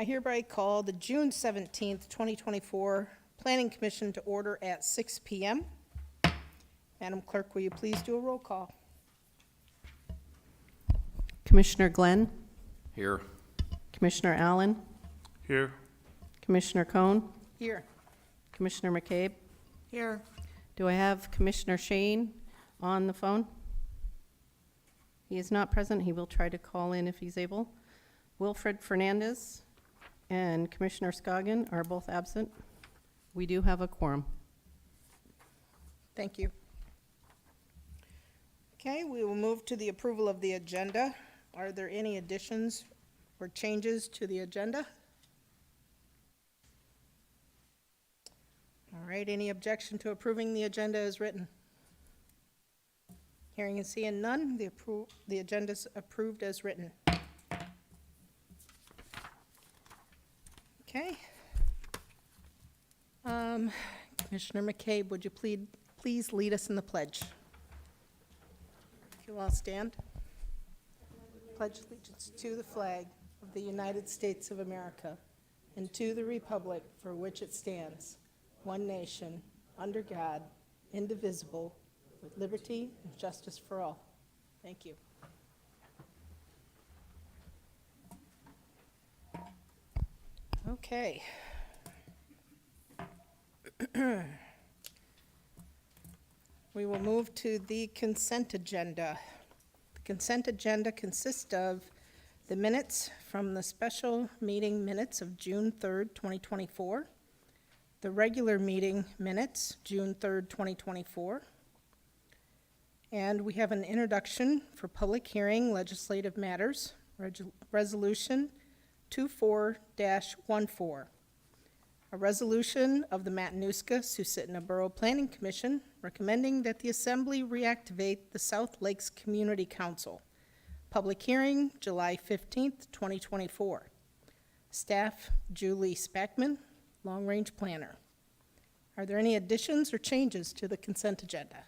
I hereby call the June 17th, 2024 Planning Commission to order at 6 p.m. Madam Clerk, will you please do a roll call? Commissioner Glenn, Here. Commissioner Allen, Here. Commissioner Cohn, Here. Commissioner McCabe. Here. Do I have Commissioner Shane on the phone? He is not present. He will try to call in if he's able. Wilfred Fernandez and Commissioner Scoggin are both absent. We do have a quorum. Thank you. Okay, we will move to the approval of the agenda. Are there any additions or changes to the agenda? All right, any objection to approving the agenda as written? Hearing and seeing none, the agenda is approved as written. Okay. Commissioner McCabe, would you please lead us in the pledge? If you all stand. Pledge allegiance to the flag of the United States of America and to the republic for which it stands, one nation, under God, indivisible, with liberty and justice for all. Thank you. Okay. We will move to the consent agenda. The consent agenda consists of the minutes from the special meeting minutes of June 3rd, 2024, the regular meeting minutes, June 3rd, 2024, and we have an introduction for public hearing legislative matters, resolution 24-14. A resolution of the Matanuska-Susitna Borough Planning Commission recommending that the Assembly reactivate the South Lakes Community Council. Public hearing, July 15th, 2024. Staff, Julie Spackman, Long Range Planner. Are there any additions or changes to the consent agenda?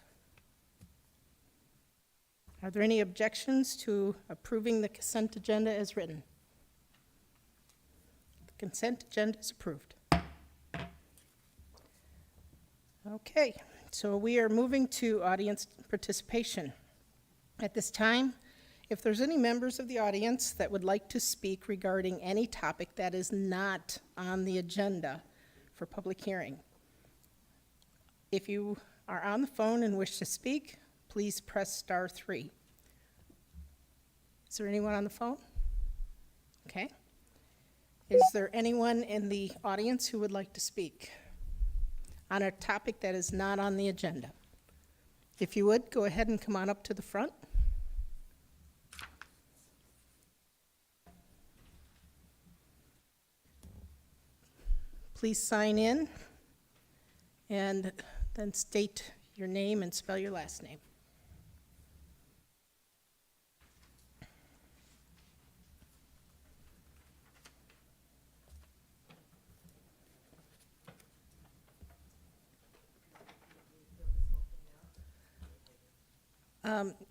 Are there any objections to approving the consent agenda as written? The consent agenda is approved. Okay, so we are moving to audience participation. At this time, if there's any members of the audience that would like to speak regarding any topic that is not on the agenda for public hearing, if you are on the phone and wish to speak, please press *3. Is there anyone on the phone? Okay. Is there anyone in the audience who would like to speak on a topic that is not on the agenda? If you would, go ahead and come on up to the front. Please sign in and then state your name and spell your last name.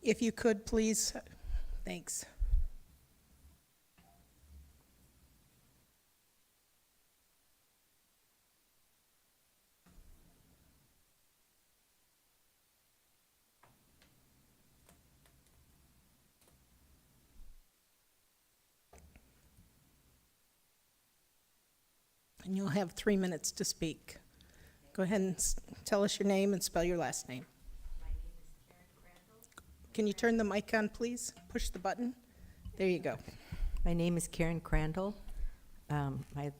If you could, please. Thanks. And you'll have 3 minutes to speak. Go ahead and tell us your name and spell your last name. Can you turn the mic on, please? Push the button. There you go. My name is Karen Crandall. I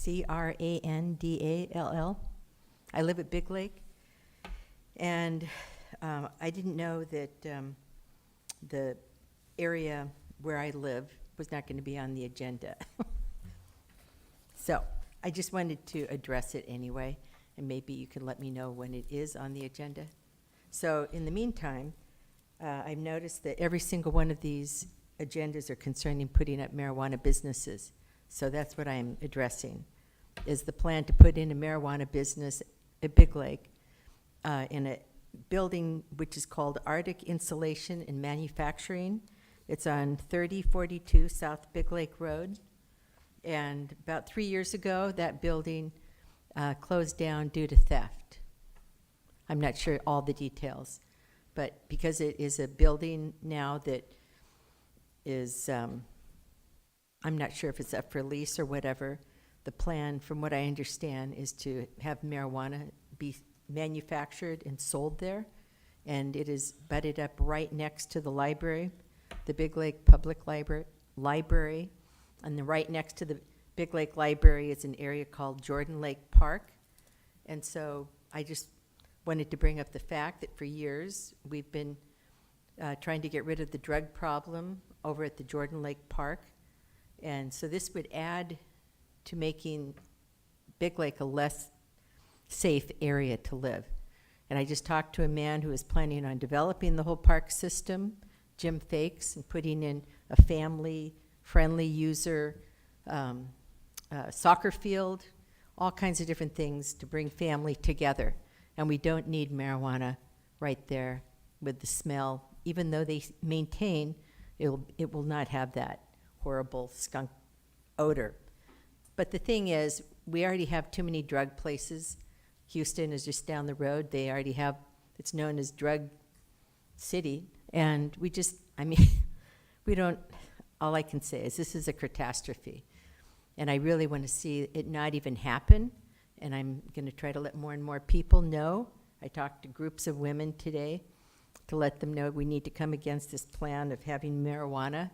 Crandall. I live at Big Lake, and I didn't know that the area where I live was not going to be on the agenda. So I just wanted to address it anyway, and maybe you can let me know when it is on the agenda. So in the meantime, I've noticed that every single one of these agendas are concerning putting up marijuana businesses. So that's what I'm addressing, is the plan to put in a marijuana business at Big Lake in a building which is called Arctic Insulation and Manufacturing. It's on 3042 South Big Lake Road. And about 3 years ago, that building closed down due to theft. I'm not sure all the details, but because it is a building now that is, I'm not sure if it's up for lease or whatever, the plan, from what I understand, is to have marijuana be manufactured and sold there. And it is butted up right next to the library, the Big Lake Public Library. And then right next to the Big Lake Library is an area called Jordan Lake Park. And so I just wanted to bring up the fact that for years, we've been trying to get rid of the drug problem over at the Jordan Lake Park. And so this would add to making Big Lake a less safe area to live. And I just talked to a man who is planning on developing the whole park system, Jim Fakes, and putting in a family-friendly user soccer field, all kinds of different things to bring family together. And we don't need marijuana right there with the smell, even though they maintain it will not have that horrible skunk odor. But the thing is, we already have too many drug places. Houston is just down the road. They already have, it's known as Drug City. And we just, I mean, we don't, all I can say is this is a catastrophe. And I really want to see it not even happen. And I'm going to try to let more and more people know. I talked to groups of women today to let them know we need to come against this plan of having marijuana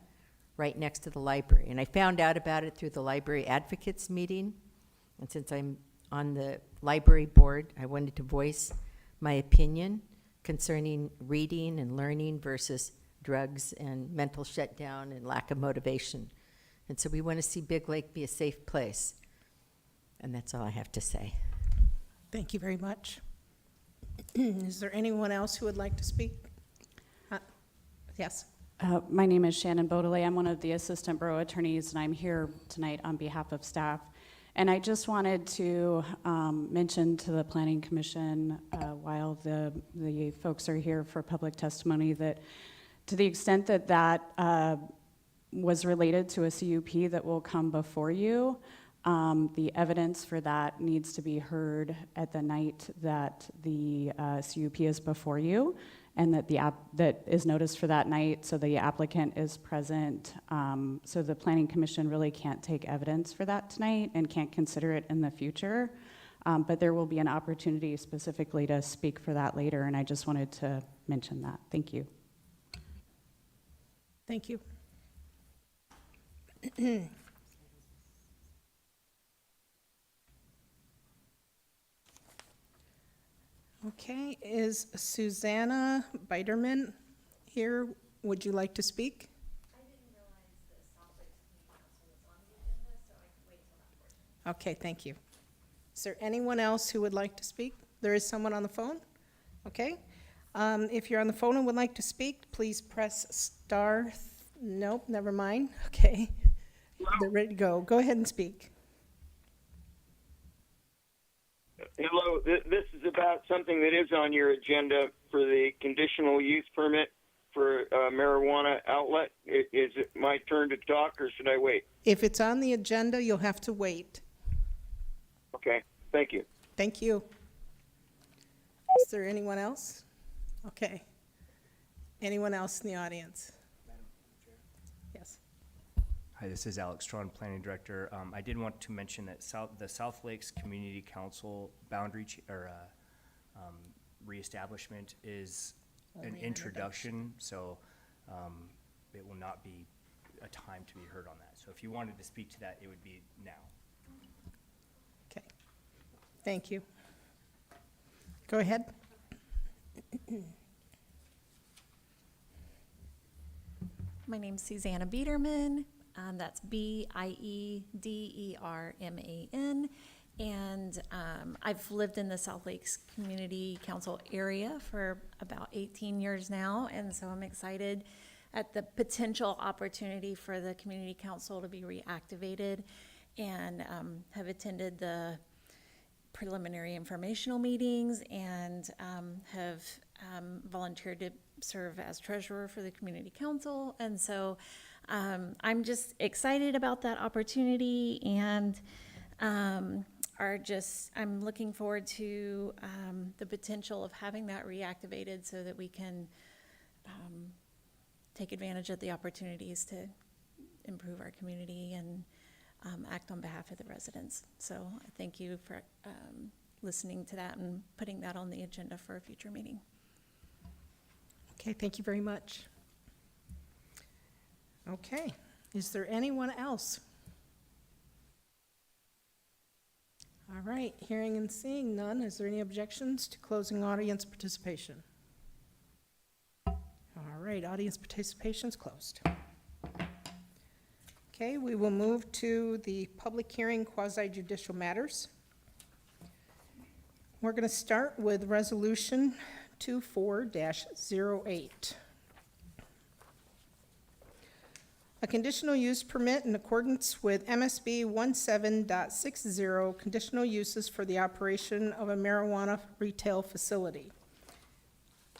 right next to the library. And I found out about it through the library advocates meeting. And since I'm on the library board, I wanted to voice my opinion concerning reading and learning versus drugs and mental shutdown and lack of motivation. And so we want to see Big Lake be a safe place. And that's all I have to say. Thank you very much. Is there anyone else who would like to speak? Yes. My name is Shannon Beaudelet. I'm one of the assistant borough attorneys, and I'm here tonight on behalf of staff. And I just wanted to mention to the Planning Commission, while the folks are here for public testimony, that to the extent that that was related to a CUP that will come before you, the evidence for that needs to be heard at the night that the CUP is before you, and that that is noticed for that night, so the applicant is present. So the Planning Commission really can't take evidence for that tonight and can't consider it in the future. But there will be an opportunity specifically to speak for that later, and I just wanted to mention that. Thank you. Thank you. Okay, is Susanna Biderman here? Would you like to speak? I didn't realize the South Lake Community Council was on the agenda, so I can wait till that portion. Okay, thank you. Is there anyone else who would like to speak? There is someone on the phone? Okay. If you're on the phone and would like to speak, please press star. Nope, never mind. Okay. They're ready to go. Go ahead and speak. Hello, this is about something that is on your agenda for the conditional use permit for marijuana outlet. Is it my turn to talk, or should I wait? If it's on the agenda, you'll have to wait. Okay, thank you. Thank you. Is there anyone else? Okay. Anyone else in the audience? Yes. Hi, this is Alex Strawn, Planning Director. I did want to mention that the South Lakes Community Council boundary reestablishment is an introduction, so it will not be a time to be heard on that. So if you wanted to speak to that, it would be now. Okay. Thank you. Go ahead. My name's Susanna Biederman. That's Biederman. And I've lived in the South Lakes Community Council area for about 18 years now. And so I'm excited at the potential opportunity for the community council to be reactivated, and have attended the preliminary informational meetings, and have volunteered to serve as treasurer for the community council. And so I'm just excited about that opportunity and I'm looking forward to the potential of having that reactivated so that we can take advantage of the opportunities to improve our community and act on behalf of the residents. So thank you for listening to that and putting that on the agenda for a future meeting. Okay, thank you very much. Okay, is there anyone else? All right, hearing and seeing none, is there any objections to closing audience participation? All right, audience participation is closed. Okay, we will move to the public hearing quasi-judicial matters. We're going to start with Resolution 24-08. A conditional use permit in accordance with MSB 17.60, conditional uses for the operation of a marijuana retail facility.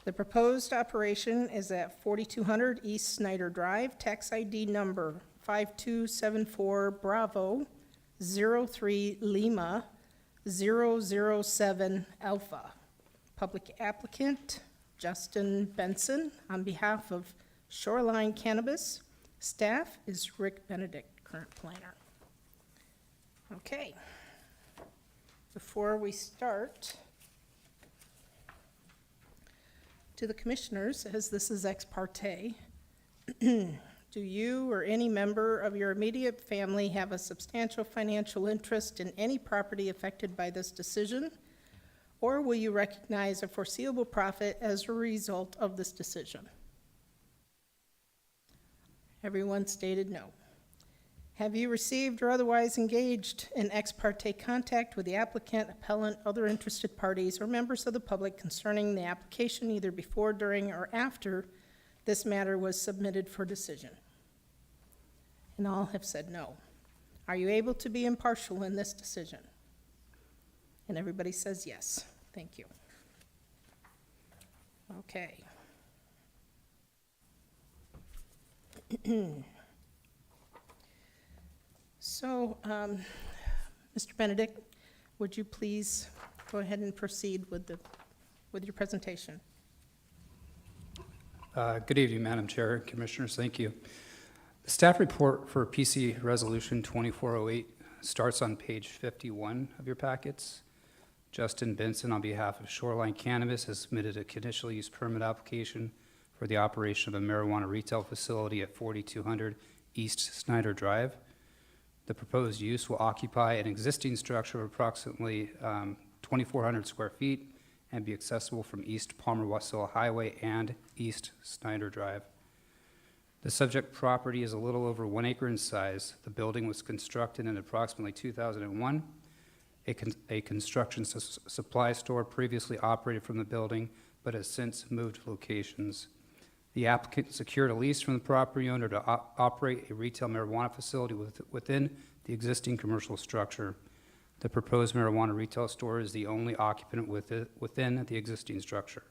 The proposed operation is at 4200 East Snyder Drive, tax ID number 5274 Bravo 03 Lima 007 Alpha. Public applicant Justin Benson on behalf of Shoreline Cannabis. Staff is Rick Benedict, current planner. Okay. Before we start, to the commissioners, as this is ex parte, do you or any member of your immediate family have a substantial financial interest in any property affected by this decision? Or will you recognize a foreseeable profit as a result of this decision? Everyone stated no. Have you received or otherwise engaged in ex parte contact with the applicant, appellant, other interested parties, or members of the public concerning the application either before, during, or after this matter was submitted for decision? And all have said no. Are you able to be impartial in this decision? And everybody says yes. Thank you. Okay. So, Mr. Benedict, would you please go ahead and proceed with your presentation? Good evening, Madam Chair, Commissioners. Thank you. The staff report for PC Resolution 2408 starts on page 51 of your packets. Justin Benson, on behalf of Shoreline Cannabis, has submitted a conditional use permit application for the operation of a marijuana retail facility at 4200 East Snyder Drive. The proposed use will occupy an existing structure of approximately 2,400 square feet and be accessible from East Palmer-Wasilla Highway and East Snyder Drive. The subject property is a little over 1 acre in size. The building was constructed in approximately 2001. A construction supply store previously operated from the building, but has since moved locations. The applicant secured a lease from the property owner to operate a retail marijuana facility within the existing commercial structure. The proposed marijuana retail store is the only occupant within the existing structure.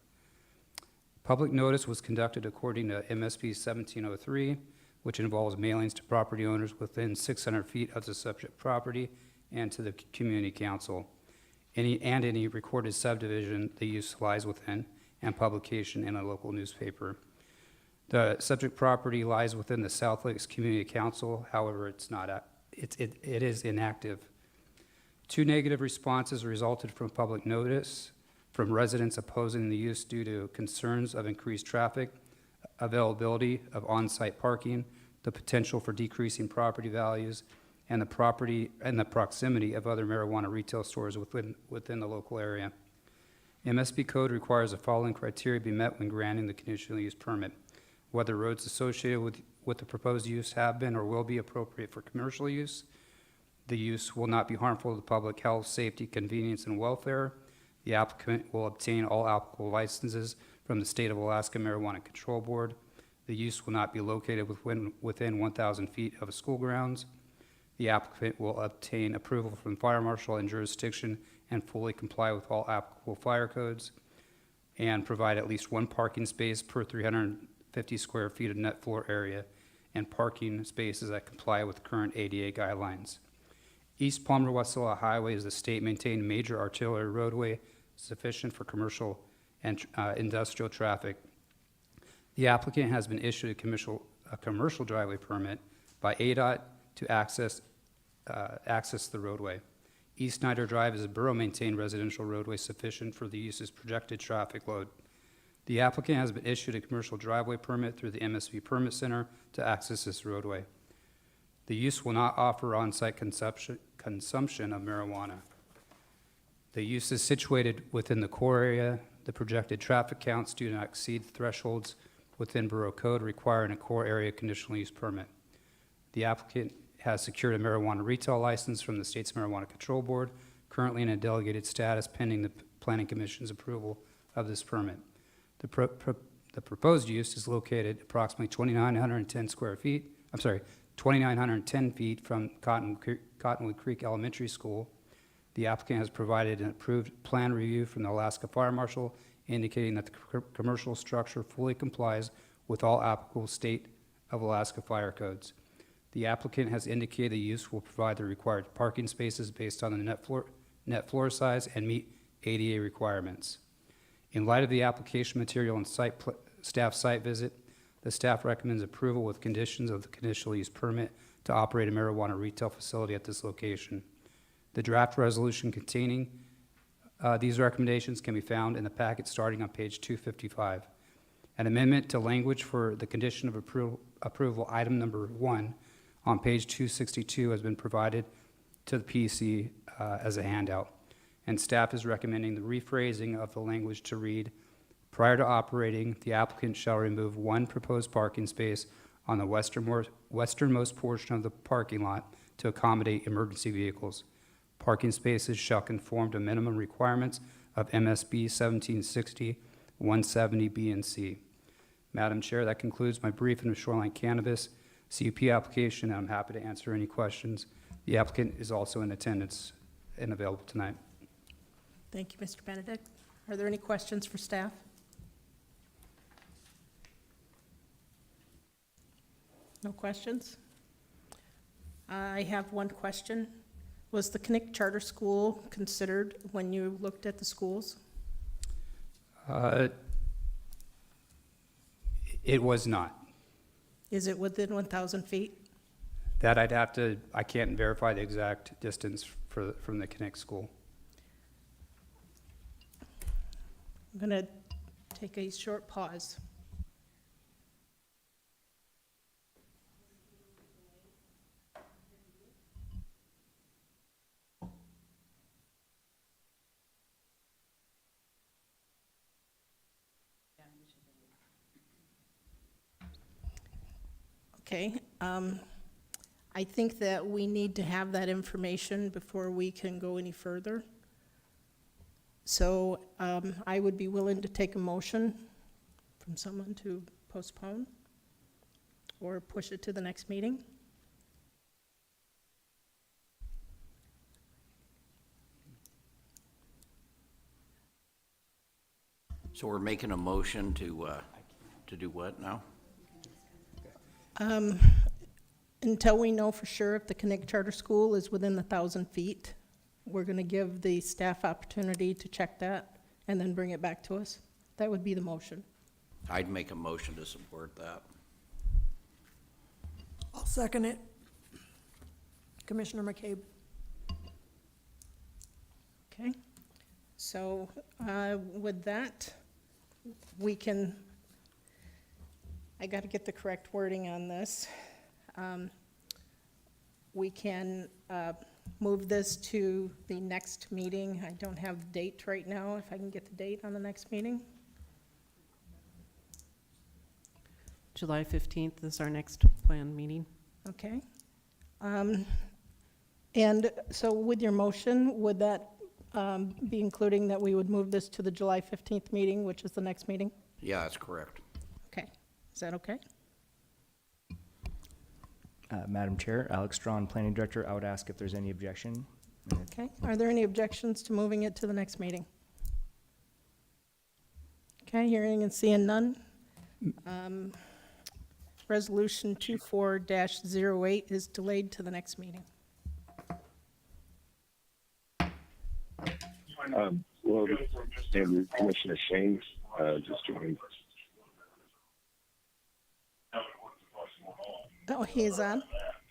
Public notice was conducted according to MSB 1703, which involves mailings to property owners within 600 feet of the subject property and to the community council. Any recorded subdivision the use lies within, and publication in a local newspaper. The subject property lies within the South Lakes Community Council. However, it is inactive. 2 negative responses resulted from public notice from residents opposing the use due to concerns of increased traffic, availability of on-site parking, the potential for decreasing property values, and the proximity of other marijuana retail stores within the local area. MSB code requires the following criteria be met when granting the conditional use permit: whether roads associated with the proposed use have been or will be appropriate for commercial use, the use will not be harmful to the public health, safety, convenience, and welfare, the applicant will obtain all applicable licenses from the State of Alaska Marijuana Control Board, the use will not be located within 1,000 feet of school grounds, the applicant will obtain approval from fire marshal and jurisdiction and fully comply with all applicable fire codes, and provide at least 1 parking space per 350 square feet of net floor area. and parking spaces that comply with current ADA guidelines. East Palmer-Wasilla Highway is a state-maintained major arterial roadway sufficient for commercial and industrial traffic. The applicant has been issued a commercial driveway permit by ADOT to access the roadway. East Snyder Drive is a borough-maintained residential roadway sufficient for the use's projected traffic load. The applicant has been issued a commercial driveway permit through the MSV Permit Center to access this roadway. The use will not offer on-site consumption of marijuana. The use is situated within the core area. The projected traffic counts do not exceed thresholds within Borough Code requiring a core area conditional use permit. The applicant has secured a marijuana retail license from the state's Marijuana Control Board, currently in a delegated status pending the Planning Commission's approval of this permit. The proposed use is located approximately 2,910 feet from Cottonwood Creek Elementary School. The applicant has provided an approved plan review from the Alaska Fire Marshal indicating that the commercial structure fully complies with all applicable state of Alaska fire codes. The applicant has indicated the use will provide the required parking spaces based on the net floor size and meet ADA requirements. In light of the application material and staff site visit, the staff recommends approval with conditions of the conditional use permit to operate a marijuana retail facility at this location. The draft resolution containing these recommendations can be found in the packet starting on page 255. An amendment to language for the condition of approval item number 1 on page 262 has been provided to the PC as a handout, and staff is recommending the rephrasing of the language to read, prior to operating, the applicant shall remove one proposed parking space on the westernmost portion of the parking lot to accommodate emergency vehicles. Parking spaces shall conform to minimum requirements of MSB 1760-170B and C. Madam Chair, that concludes my brief on the Shoreline Cannabis CUP application, and I'm happy to answer any questions. The applicant is also in attendance and available tonight. Thank you, Mr. Benedict. Are there any questions for staff? No questions? I have one question. Was the Knick Charter School considered when you looked at the schools? It was not. Is it within 1,000 feet? That I can't verify the exact distance from the Connect School. I'm going to take a short pause. Okay, I think that we need to have that information before we can go any further. So I would be willing to take a motion from someone to postpone or push it to the next meeting. So we're making a motion to do what now? Until we know for sure if the Connect Charter School is within the 1,000 feet, we're going to give the staff opportunity to check that and then bring it back to us. That would be the motion. I'd make a motion to support that. I'll second it. Commissioner McCabe. Okay, so with that, we can, I got to get the correct wording on this. We can move this to the next meeting. I don't have the date right now, if I can get the date on the next meeting. July 15th is our next planned meeting. Okay. And so with your motion, would that be including that we would move this to the July 15th meeting, which is the next meeting? Yeah, that's correct. Okay, is that okay? Madam Chair, Alex Strawn, Planning Director, I would ask if there's any objection. Okay, are there any objections to moving it to the next meeting? Okay, hearing and seeing none. Resolution 24-08 is delayed to the next meeting. Well, and Commissioner Shane just joined. Oh, he is on?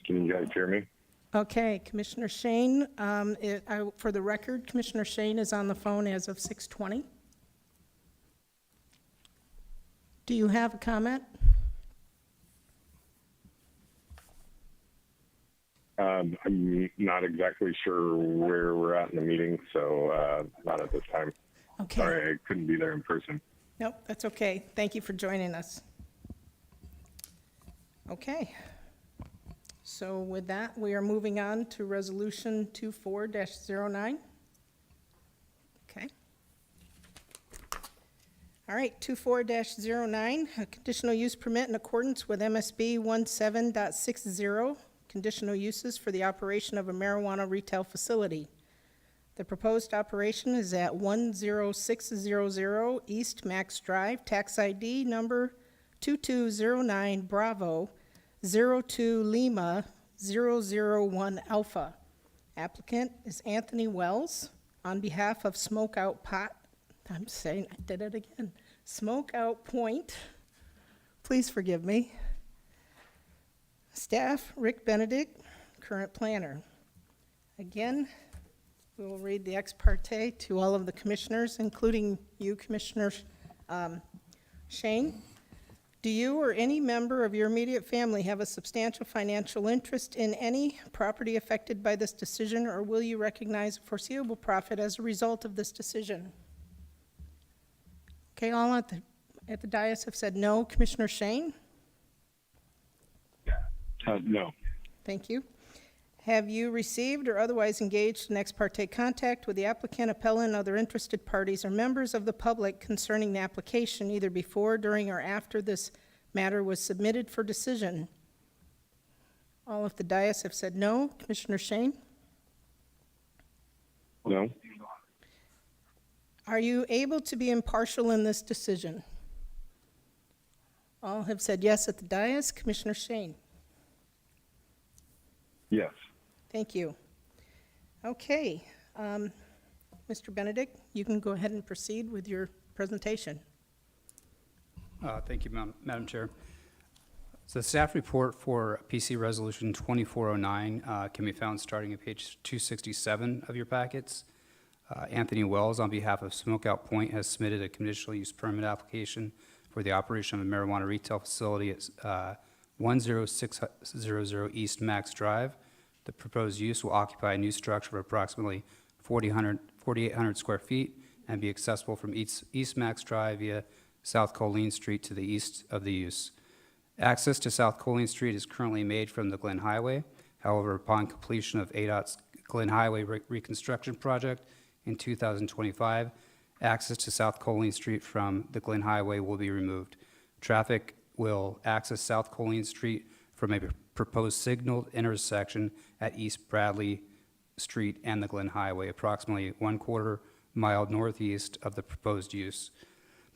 Can you guys hear me? Okay, Commissioner Shane, for the record, Commissioner Shane is on the phone as of 6:20. Do you have a comment? I'm not exactly sure where we're at in the meeting, so not at this time. Okay. Sorry, I couldn't be there in person. Nope, that's okay. Thank you for joining us. Okay. So with that, we are moving on to Resolution 24-09. Okay. All right, 24-09, a conditional use permit in accordance with MSB 17.60, conditional uses for the operation of a marijuana retail facility. The proposed operation is at 10600 East Max Drive, tax ID number 2209 Bravo 02 Lima 001 Alpha. Applicant is Anthony Wells on behalf of Smokeout Smokeout Point. Please forgive me. Staff, Rick Benedict, current planner. Again, we will read the ex parte to all of the commissioners, including you, Commissioner Shane. Do you or any member of your immediate family have a substantial financial interest in any property affected by this decision, or will you recognize a foreseeable profit as a result of this decision? Okay, all at the dais have said no. Commissioner Shane? No. Thank you. Have you received or otherwise engaged in ex parte contact with the applicant, appellant, other interested parties, or members of the public concerning the application, either before, during, or after this matter was submitted for decision? All of the dais have said no. Commissioner Shane? No. Are you able to be impartial in this decision? All have said yes at the dais. Commissioner Shane? Yes. Thank you. Okay. Mr. Benedict, you can go ahead and proceed with your presentation. Thank you, Madam Chair. So the staff report for PC Resolution 2409 can be found starting at page 267 of your packets. Anthony Wells, on behalf of Smokeout Point, has submitted a conditional use permit application for the operation of a marijuana retail facility at 10600 East Max Drive. The proposed use will occupy a new structure of approximately 4,800 square feet and be accessible from East Max Drive via South Colleen Street to the east of the use. Access to South Colleen Street is currently made from the Glen Highway. However, upon completion of ADOT's Glen Highway reconstruction project in 2025, access to South Colleen Street from the Glen Highway will be removed. Traffic will access South Colleen Street from a proposed signaled intersection at East Bradley Street and the Glen Highway, approximately 1/4 mile northeast of the proposed use.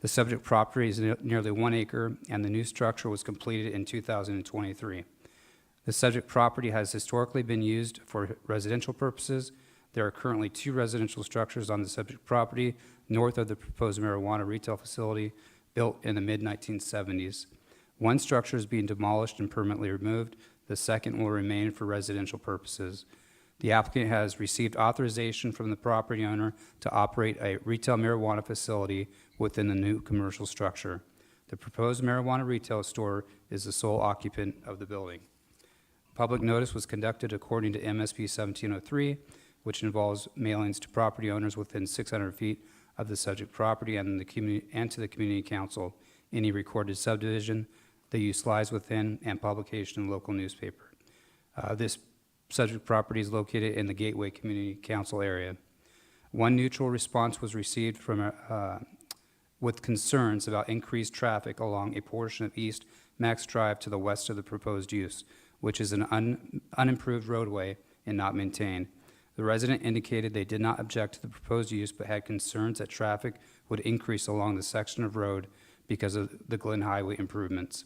The subject property is nearly 1 acre, and the new structure was completed in 2023. The subject property has historically been used for residential purposes. There are currently 2 residential structures on the subject property north of the proposed marijuana retail facility built in the mid-1970s. One structure is being demolished and permanently removed. The second will remain for residential purposes. The applicant has received authorization from the property owner to operate a retail marijuana facility within the new commercial structure. The proposed marijuana retail store is the sole occupant of the building. Public notice was conducted according to MSP 1703, which involves mailings to property owners within 600 feet of the subject property and to the community council. Any recorded subdivision, the use lies within, and publication in local newspaper. This subject property is located in the Gateway Community Council area. One neutral response was received from with concerns about increased traffic along a portion of East Max Drive to the west of the proposed use, which is an unimproved roadway and not maintained. The resident indicated they did not object to the proposed use, but had concerns that traffic would increase along the section of road because of the Glen Highway improvements.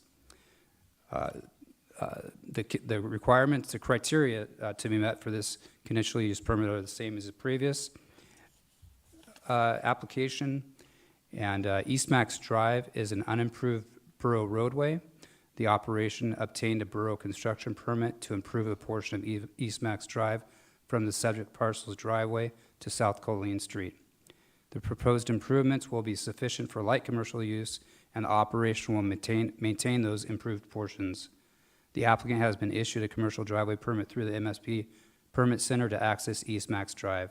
The requirements, the criteria to be met for this conditional use permit are the same as the previous application. And East Max Drive is an unimproved borough roadway. The operation obtained a borough construction permit to improve a portion of East Max Drive from the subject parcel's driveway to South Colleen Street. The proposed improvements will be sufficient for light commercial use, and the operation will maintain those improved portions. The applicant has been issued a commercial driveway permit through the MSP Permit Center to access East Max Drive.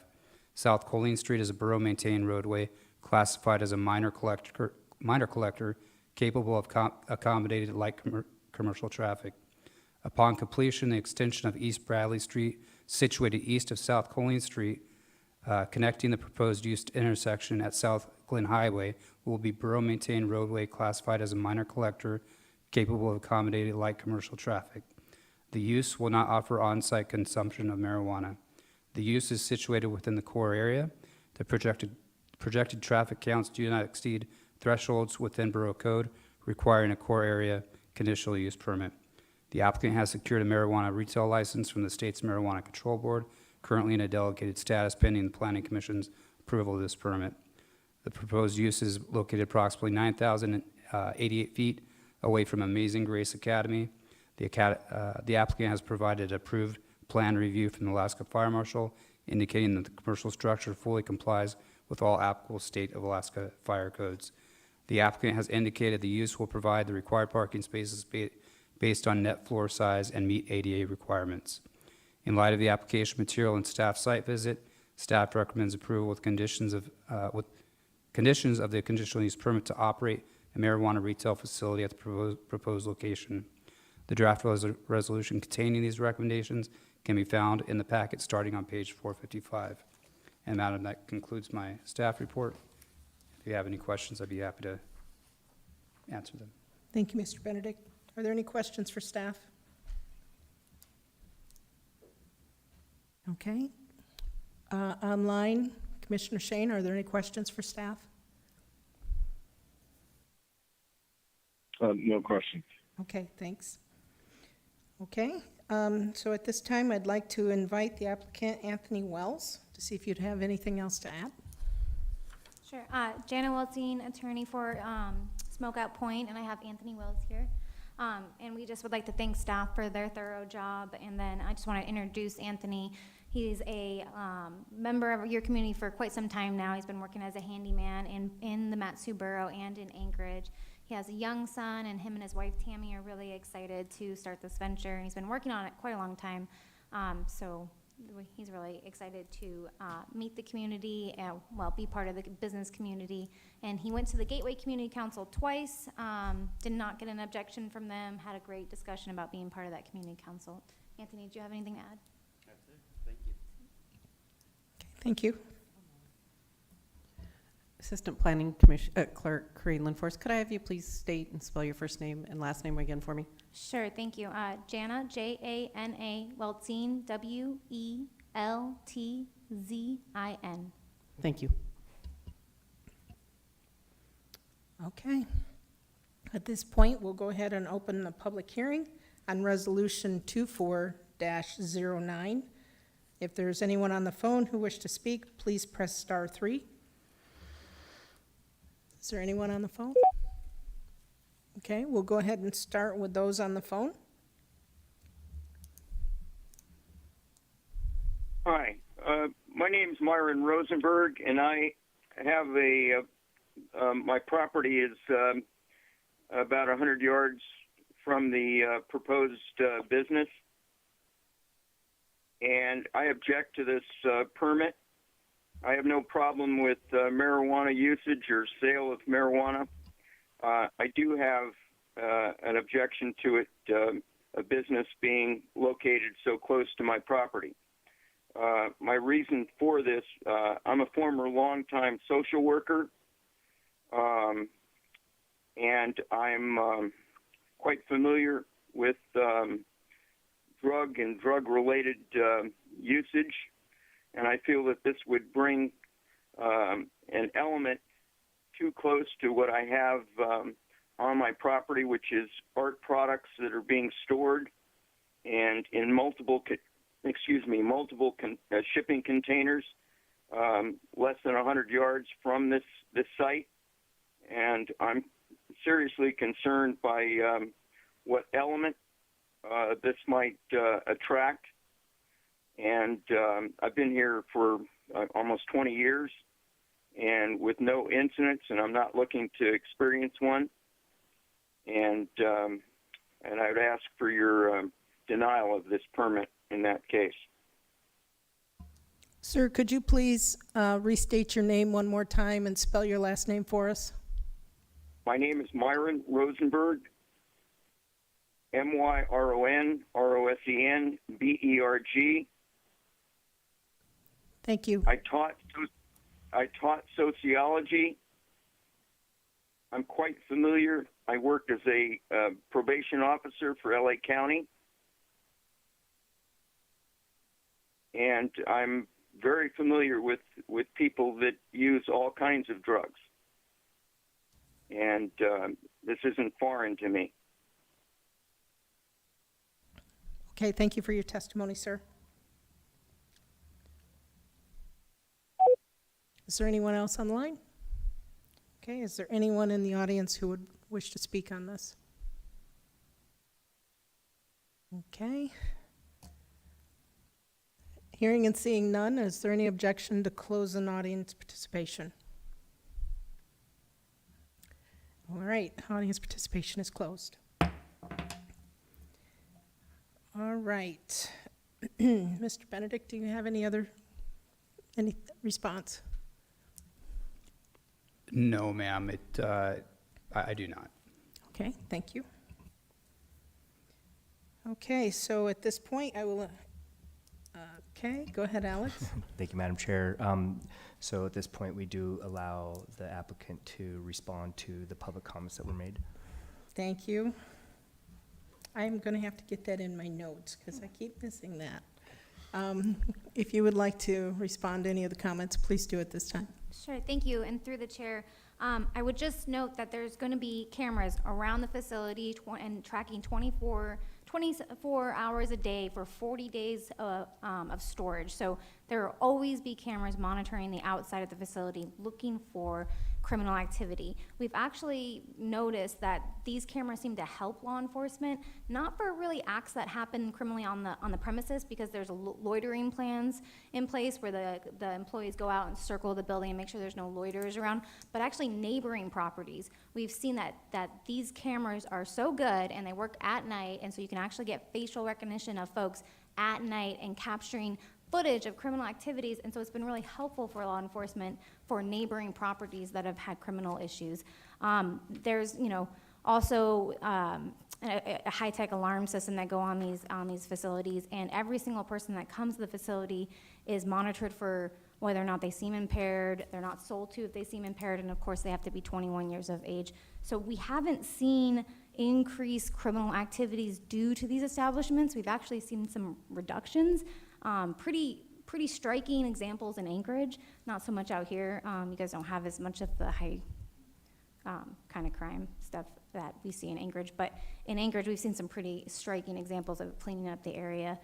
South Colleen Street is a borough-maintained roadway classified as a minor collector capable of accommodating light commercial traffic. Upon completion, the extension of East Bradley Street, situated east of South Colleen Street, connecting the proposed use intersection at South Glen Highway, will be borough-maintained roadway classified as a minor collector capable of accommodating light commercial traffic. The use will not offer on-site consumption of marijuana. The use is situated within the core area. The projected traffic counts do not exceed thresholds within Borough Code requiring a core area conditional use permit. The applicant has secured a marijuana retail license from the state's Marijuana Control Board, currently in a delegated status pending the Planning Commission's approval of this permit. The proposed use is located approximately 9,088 feet away from Amazing Grace Academy. The applicant has provided approved plan review from the Alaska Fire Marshal, indicating that the commercial structure fully complies with all applicable state of Alaska fire codes. The applicant has indicated the use will provide the required parking spaces based on net floor size and meet ADA requirements. In light of the application material and staff site visit, staff recommends approval with conditions of the conditional use permit to operate a marijuana retail facility at the proposed location. The draft resolution containing these recommendations can be found in the packet starting on page 455. And Madam, that concludes my staff report. If you have any questions, I'd be happy to answer them. Thank you, Mr. Benedict. Are there any questions for staff? Okay. Online, Commissioner Shane, are there any questions for staff? No questions. Okay, thanks. Okay, so at this time, I'd like to invite the applicant, Anthony Wells, to see if you'd have anything else to add. Sure. Jana Weltzine, attorney for Smokeout Point, and I have Anthony Wells here. And we just would like to thank staff for their thorough job. And then I just want to introduce Anthony. He's a member of your community for quite some time now. He's been working as a handyman in the Mat-Su Borough and in Anchorage. He has a young son, and him and his wife Tammy are really excited to start this venture. And he's been working on it quite a long time. So he's really excited to meet the community and, well, be part of the business community. And he went to the Gateway Community Council twice, did not get an objection from them, had a great discussion about being part of that community council. Anthony, do you have anything to add? That's it. Thank you. Okay, thank you. Assistant Planning Commission Clerk Corrine Linforce, could I have you please state and spell your first name and last name again for me? Sure, thank you. Jana, J-A-N-A, Weltzine, W-E-L-T-Z-I-N. Thank you. Okay. At this point, we'll go ahead and open the public hearing on Resolution 24-09. If there's anyone on the phone who wishes to speak, please press star 3. Is there anyone on the phone? Okay, we'll go ahead and start with those on the phone. Hi, my name's Myron Rosenberg, and I have my property is about 100 yards from the proposed business, and I object to this permit. I have no problem with marijuana usage or sale of marijuana. I do have an objection to it, a business being located so close to my property. My reason for this, I'm a former longtime social worker, and I'm quite familiar with drug and drug-related usage, and I feel that this would bring an element too close to what I have on my property, which is art products that are being stored and in multiple shipping containers, less than 100 yards from this site. And I'm seriously concerned by what element this might attract. And I've been here for almost 20 years and with no incidents, and I'm not looking to experience one. And I would ask for your denial of this permit in that case. Sir, could you please restate your name one more time and spell your last name for us? My name is Myron Rosenberg, MYRONROSENBERG. Thank you. I taught sociology. I'm quite familiar. I worked as a probation officer for LA County. And I'm very familiar with people that use all kinds of drugs. And this isn't foreign to me. Okay, thank you for your testimony, sir. Is there anyone else on the line? Okay, is there anyone in the audience who would wish to speak on this? Okay. Hearing and seeing none, is there any objection to close an audience participation? All right, audience participation is closed. All right. Mr. Benedict, do you have any response? No, ma'am, I do not. Okay, thank you. Okay, so at this point, I will, okay, go ahead, Alex. Thank you, Madam Chair. So at this point, we do allow the applicant to respond to the public comments that were made. Thank you. I'm going to have to get that in my notes because I keep missing that. If you would like to respond to any of the comments, please do it this time. Sure, thank you. And through the chair, I would just note that there's going to be cameras around the facility and tracking 24 hours a day for 40 days of storage. So there will always be cameras monitoring the outside of the facility, looking for criminal activity. We've actually noticed that these cameras seem to help law enforcement, not for really acts that happen criminally on the premises, because there's loitering plans in place where the employees go out and circle the building and make sure there's no loiterers around, but actually neighboring properties. We've seen that these cameras are so good and they work at night, and so you can actually get facial recognition of folks at night and capturing footage of criminal activities, and so it's been really helpful for law enforcement for neighboring properties that have had criminal issues. There's, also a high-tech alarm system that go on these facilities, and every single person that comes to the facility is monitored for whether or not they seem impaired. They're not sold to if they seem impaired, and of course they have to be 21 years of age. So we haven't seen increased criminal activities due to these establishments. We've actually seen some reductions. Pretty striking examples in Anchorage, not so much out here. You guys don't have as much of the high kind of crime stuff that we see in Anchorage, but in Anchorage we've seen some pretty striking examples of cleaning up the area.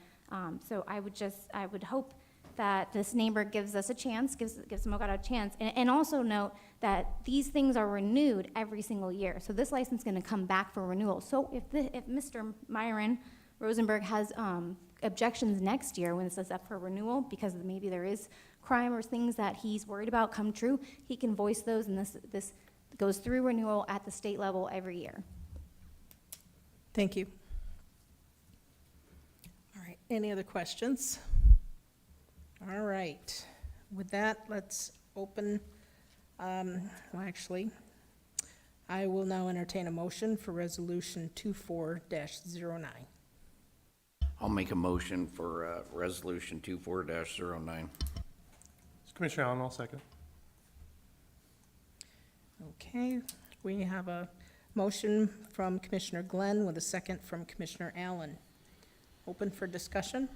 So I would hope that this neighbor gives us a chance, gives Smoked-Out a chance, and also note that these things are renewed every single year. So this license is going to come back for renewal. So if Mr. Myron Rosenberg has objections next year when this is up for renewal, because maybe there is crime or things that he's worried about come true, he can voice those, and this goes through renewal at the state level every year. Thank you. All right, any other questions? All right, with that, let's open, I will now entertain a motion for Resolution 24-09. I'll make a motion for Resolution 24-09. Commissioner Allen, I'll second. Okay, we have a motion from Commissioner Glenn with a second from Commissioner Allen. Open for discussion?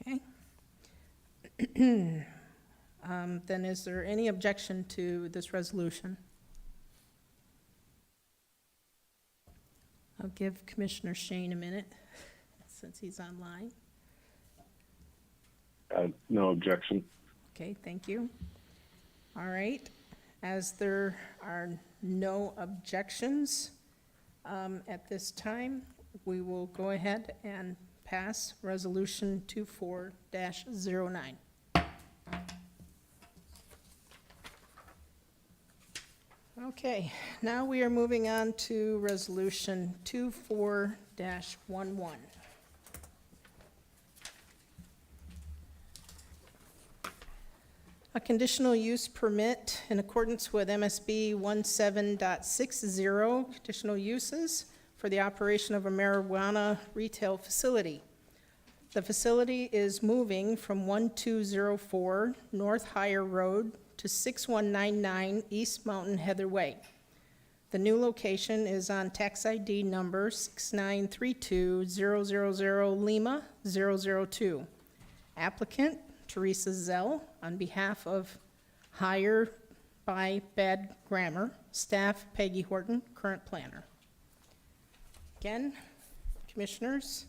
Okay. Then is there any objection to this resolution? I'll give Commissioner Shane a minute, since he's online. No objection. Okay, thank you. All right, as there are no objections at this time, we will go ahead and pass Resolution 24-09. Okay, now we are moving on to Resolution 24-11. A conditional use permit in accordance with MSB 17.60, conditional uses for the operation of a marijuana retail facility. The facility is moving from 1204 North Higher Road to 6199 East Mountain Heather Way. The new location is on tax ID number 6932000 Lima 002. Applicant Teresa Zell, on behalf of Hire by Bad Grammar, staff Peggy Horton, current planner. Again, commissioners,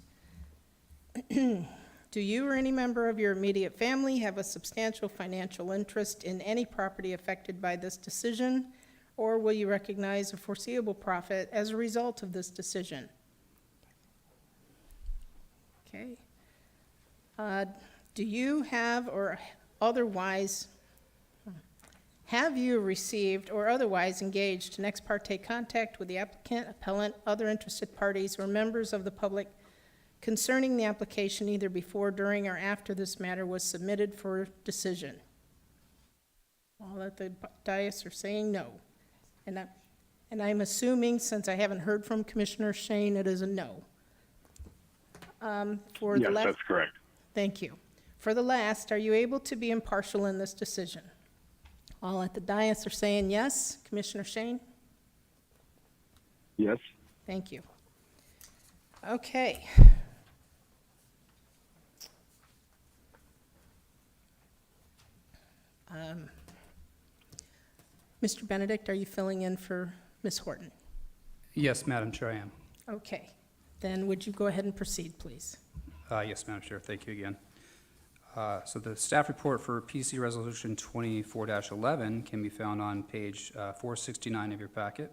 do you or any member of your immediate family have a substantial financial interest in any property affected by this decision, or will you recognize a foreseeable profit as a result of this decision? Okay. Do you have have you received or otherwise engaged in ex parte contact with the applicant, appellant, other interested parties, or members of the public concerning the application either before, during, or after this matter was submitted for decision? All at the dais are saying no. And I'm assuming, since I haven't heard from Commissioner Shane, it is a no. Yes, that's correct. Thank you. For the last, are you able to be impartial in this decision? All at the dais are saying yes. Commissioner Shane? Yes. Thank you. Okay. Mr. Benedict, are you filling in for Ms. Horton? Yes, Madam Chair, I am. Okay. Then would you go ahead and proceed, please? Yes, Madam Chair, thank you again. So the staff report for PC Resolution 24-11 can be found on page 469 of your packet.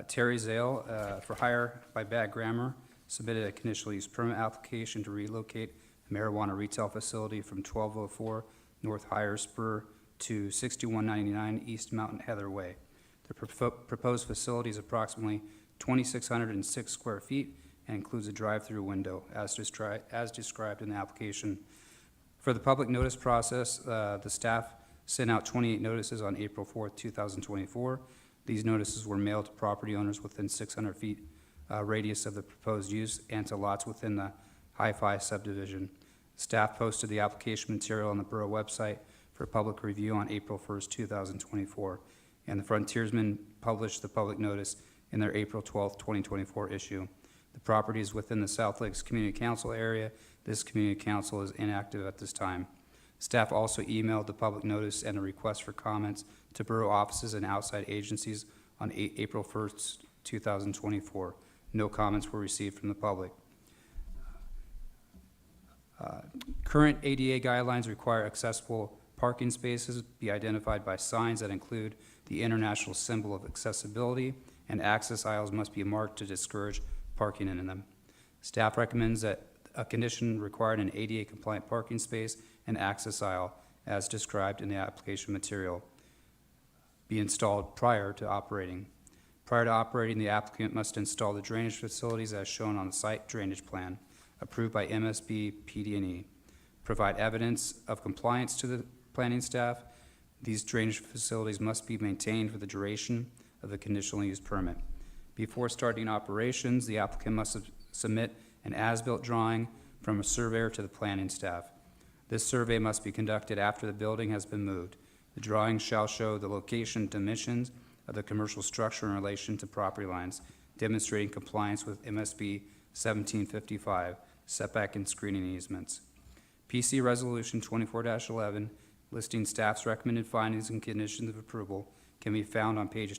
Terry Zale, for hire by Bad Grammar, submitted a conditional use permit application to relocate a marijuana retail facility from 1204 North Higher Spur to 6199 East Mountain Heather Way. The proposed facility is approximately 2,606 square feet and includes a drive-through window as described in the application. For the public notice process, the staff sent out 28 notices on April 4th, 2024. These notices were mailed to property owners within 600 feet radius of the proposed use and to lots within the Hi-Fi subdivision. Staff posted the application material on the borough website for public review on April 1st, 2024, and the Frontiersmen published the public notice in their April 12th, 2024 issue. The property is within the South Lakes Community Council area. This community council is inactive at this time. Staff also emailed the public notice and a request for comments to borough offices and outside agencies on April 1st, 2024. No comments were received from the public. Current ADA guidelines require accessible parking spaces be identified by signs that include the international symbol of accessibility, and access aisles must be marked to discourage parking in them. Staff recommends that a condition required an ADA compliant parking space and access aisle, as described in the application material, be installed prior to operating. Prior to operating, the applicant must install the drainage facilities as shown on the site drainage plan, approved by MSB PD&E. Provide evidence of compliance to the planning staff. These drainage facilities must be maintained for the duration of the conditional use permit. Before starting operations, the applicant must submit an as-built drawing from a surveyor to the planning staff. This survey must be conducted after the building has been moved. The drawing shall show the location and dimensions of the commercial structure in relation to property lines, demonstrating compliance with MSB 1755, setback and screening easements. PC Resolution 24-11 listing staff's recommended findings and conditions of approval can be found on page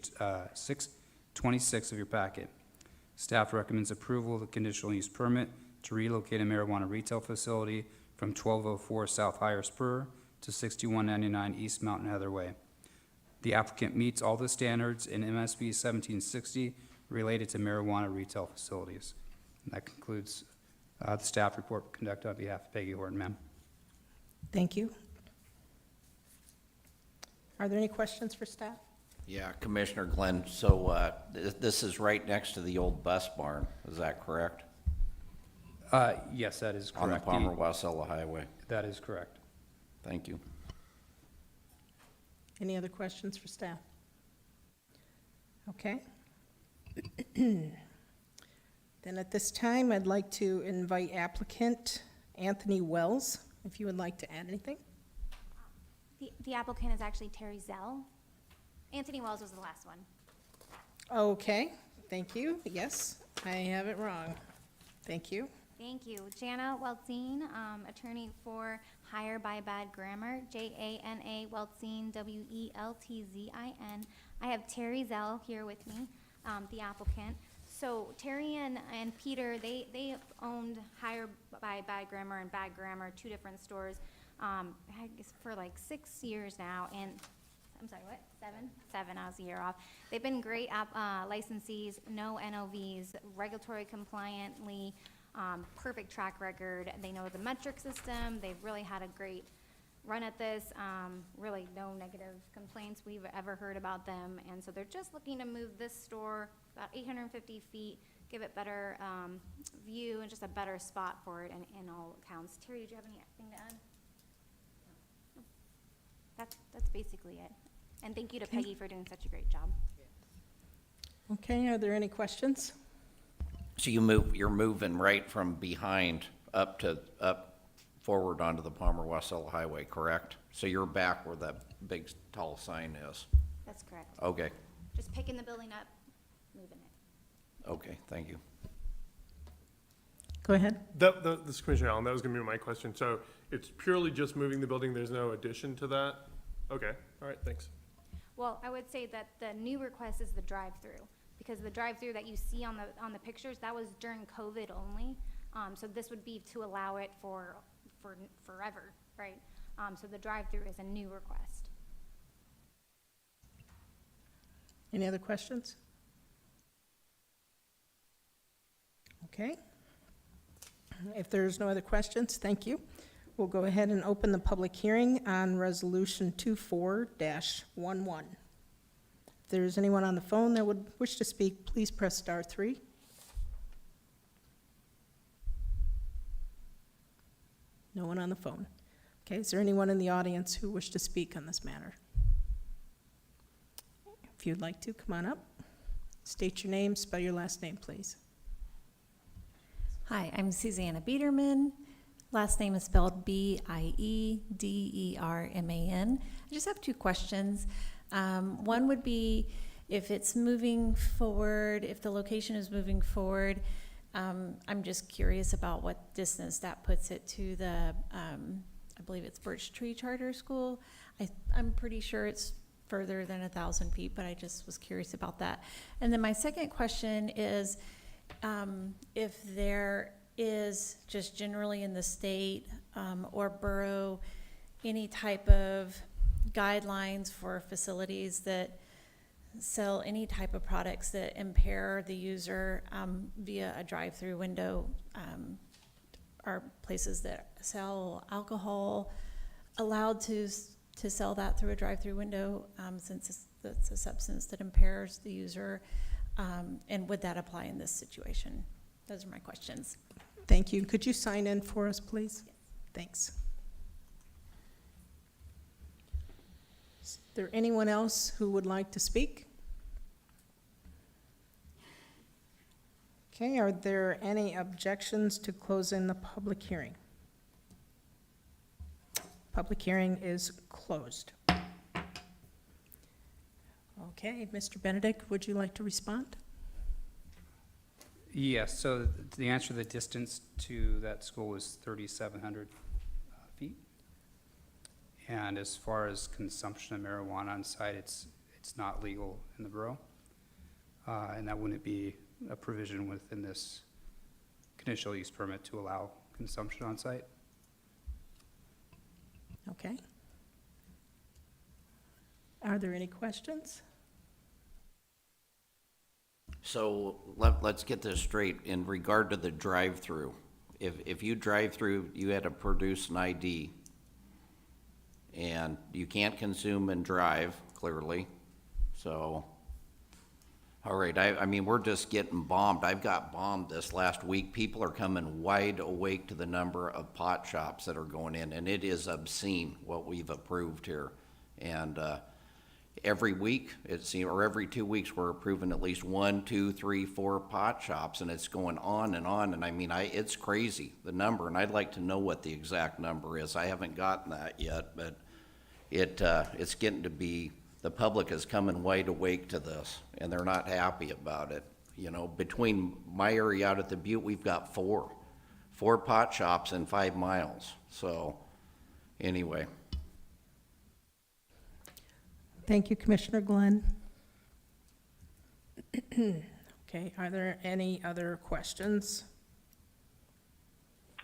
626 of your packet. Staff recommends approval of the conditional use permit to relocate a marijuana retail facility from 1204 South Higher Spur to 6199 East Mountain Heather Way. The applicant meets all the standards in MSB 1760 related to marijuana retail facilities. And that concludes the staff report conducted on behalf of Peggy Horton, ma'am. Thank you. Are there any questions for staff? Yeah, Commissioner Glenn, so this is right next to the old bus barn, is that correct? Yes, that is On the correct. Palmer Wasilla Highway? That is correct. Thank you. Any other questions for staff? Okay. Then at this time, I'd like to invite applicant Anthony Wells, if you would like to add anything. The applicant is actually Terry Zell. Anthony Wells was the last one. Okay, thank you. Yes, I have it wrong. Thank you. Thank you. Jana Weltzine, attorney for Hire by Bad Grammar, Jana Weltzine, Weltzin. I have Terry Zell here with me, the applicant. So Terry and Peter, they owned Hire by Bad Grammar and Bad Grammar, two different stores, I guess for like 6 years now. And I'm sorry, what? 7? 7, I was a year off. They've been great licensees, no NOVs, regulatory compliantly, perfect track record. They know the metric system. They've really had a great run at this. Really no negative complaints we've ever heard about them. And so they're just looking to move this store about 850 feet, give it better view and just a better spot for it in all accounts. Terry, did you have anything to add? No. That's basically it. And thank you to Peggy for doing such a great job. Okay, are there any questions? So you're moving right from behind up forward onto the Palmer Wasilla Highway, correct? So you're back where that big tall sign is? That's correct. Okay, Just picking the building up, moving it. okay, thank you. Go ahead. This is Commissioner Allen, that was gonna be my question. So it's purely just moving the building, there's no addition to that? Okay, all right, thanks. Well, I would say that the new request is the drive-through, because the drive-through that you see on the pictures, that was during COVID only. So this would be to allow it for forever, right? So the drive-through is a new request. Any other questions? Okay. If there's no other questions, thank you. We'll go ahead and open the public hearing on Resolution 24-11. If there's anyone on the phone that would wish to speak, please press star 3. No one on the phone. Okay, is there anyone in the audience who wish to speak on this matter? If you'd like to, come on up. State your name, spell your last name, please. Hi, I'm Susanna Biederman. Last name is spelled Biederman. I just have 2 questions. One would be if it's moving forward, if the location is moving forward, I'm just curious about what distance that puts it to the, I believe it's Birch Tree Charter School. I'm pretty sure it's further than 1,000 feet, but I just was curious about that. And then my second question is, if there is just generally in the state or borough any type of guidelines for facilities that sell any type of products that impair the user via a drive-through window, are places that sell alcohol allowed to sell that through a drive-through window, since it's a substance that impairs the user, and would that apply in this situation? Those are my questions. Thank you. Could you sign in for us, please? Yes. Thanks. Is there anyone else who would like to speak? Okay, are there any objections to closing the public hearing? Public hearing is closed. Okay, Mr. Benedict, would you like to respond? Yes, so the answer to the distance to that school is 3,700 feet. And as far as consumption of marijuana on site, it's not legal in the borough. And that wouldn't be a provision within this conditional use permit to allow consumption on site. Okay. Are there any questions? So let's get this straight. In regard to the drive-through, if you drive through, you had to produce an ID, and you can't consume and drive, clearly, so, all right, I mean, we're just getting bombed. I've got bombed this last week. People are coming wide awake to the number of pot shops that are going in, and it is obscene what we've approved here. And, every week, it seems, or every 2 weeks, we're approving at least 1, 2, 3, 4 pot shops, and it's going on, and I mean, it's crazy, the number, and I'd like to know what the exact number is. I haven't gotten that yet, but it's getting to be, the public is coming wide awake to this, and they're not happy about it. You know, between my area out at the Butte, we've got four pot shops in 5 miles, so, anyway. Thank you, Commissioner Glenn. Okay, are there any other questions?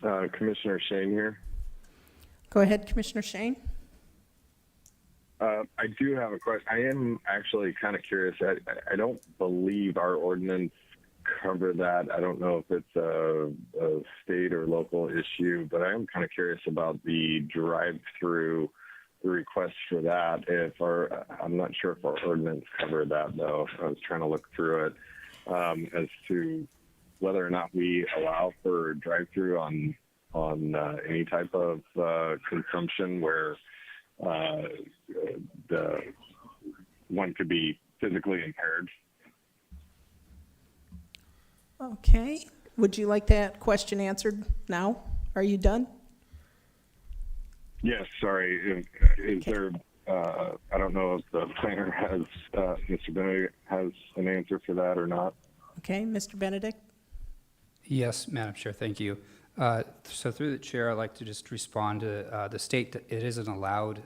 Commissioner Shane here. Go ahead, Commissioner Shane. I do have a question. I am actually kind of curious. I don't believe our ordinance cover that. I don't know if it's a state or local issue, but I am kind of curious about the drive-through, the request for that. I'm not sure if our ordinance covered that, though. I was trying to look through it as to whether or not we allow for drive-through on any type of consumption where the one could be physically impaired. Okay, would you like that question answered now? Are you done? Yes, sorry. Is there, I don't know if the planner has, Mr. Benedict has an answer for that or not. Okay, Mr. Benedict? Yes, Madam Chair, thank you. So through the chair, I'd like to just respond to the state that it is an allowed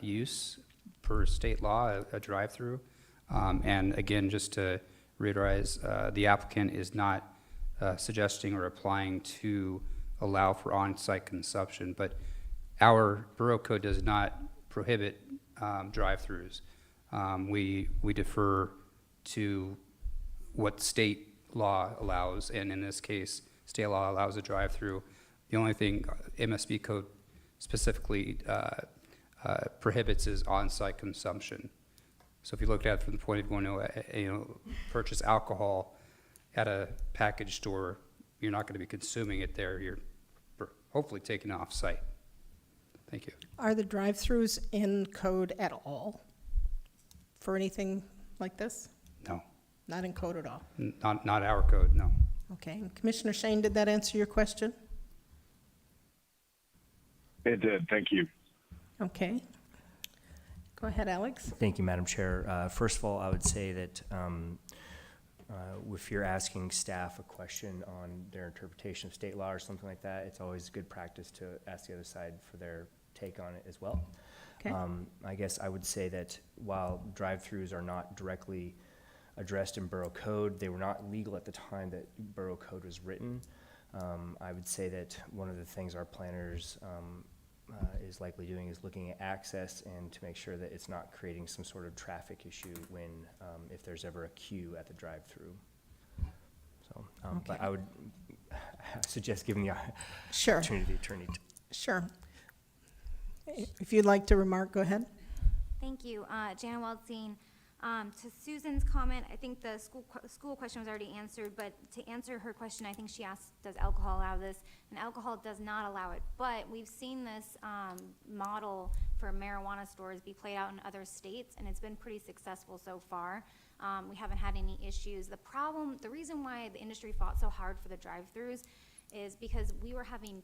use per state law, a drive-through. And again, just to reiterate, the applicant is not suggesting or applying to allow for on-site consumption, but our borough code does not prohibit drive-throughs. We defer to what state law allows, and in this case, state law allows a drive-through. The only thing MSB code specifically prohibits is on-site consumption. So if you look at it from the point of going to purchase alcohol at a package store, you're not going to be consuming it there. You're hopefully taking it off-site. Thank you. Are the drive-throughs in code at all for anything like this? No, Not in code at all? not our code, no. Okay, and Commissioner Shane, did that answer your question? It did. Thank you. Okay. Go ahead, Alex. Thank you, Madam Chair. First of all, I would say that if you're asking staff a question on their interpretation of state law or something like that, it's always good practice to ask the other side for their take on it as well. Okay. I guess I would say that while drive-throughs are not directly addressed in Borough Code, they were not legal at the time that Borough Code was written. I would say that one of the things our planners is likely doing is looking at access and to make sure that it's not creating some sort of traffic issue when, if there's ever a queue at the drive-through. So, but I would suggest giving the Sure. opportunity to the attorney to. Sure. If you'd like to remark, go ahead. Thank you. Jana Waldstein. To Susan's comment, I think the school question was already answered, but to answer her question, I think she asked, does alcohol allow this? And alcohol does not allow it, but we've seen this model for marijuana stores be played out in other states, and it's been pretty successful so far. We haven't had any issues. The reason why the industry fought so hard for the drive-throughs is because we were having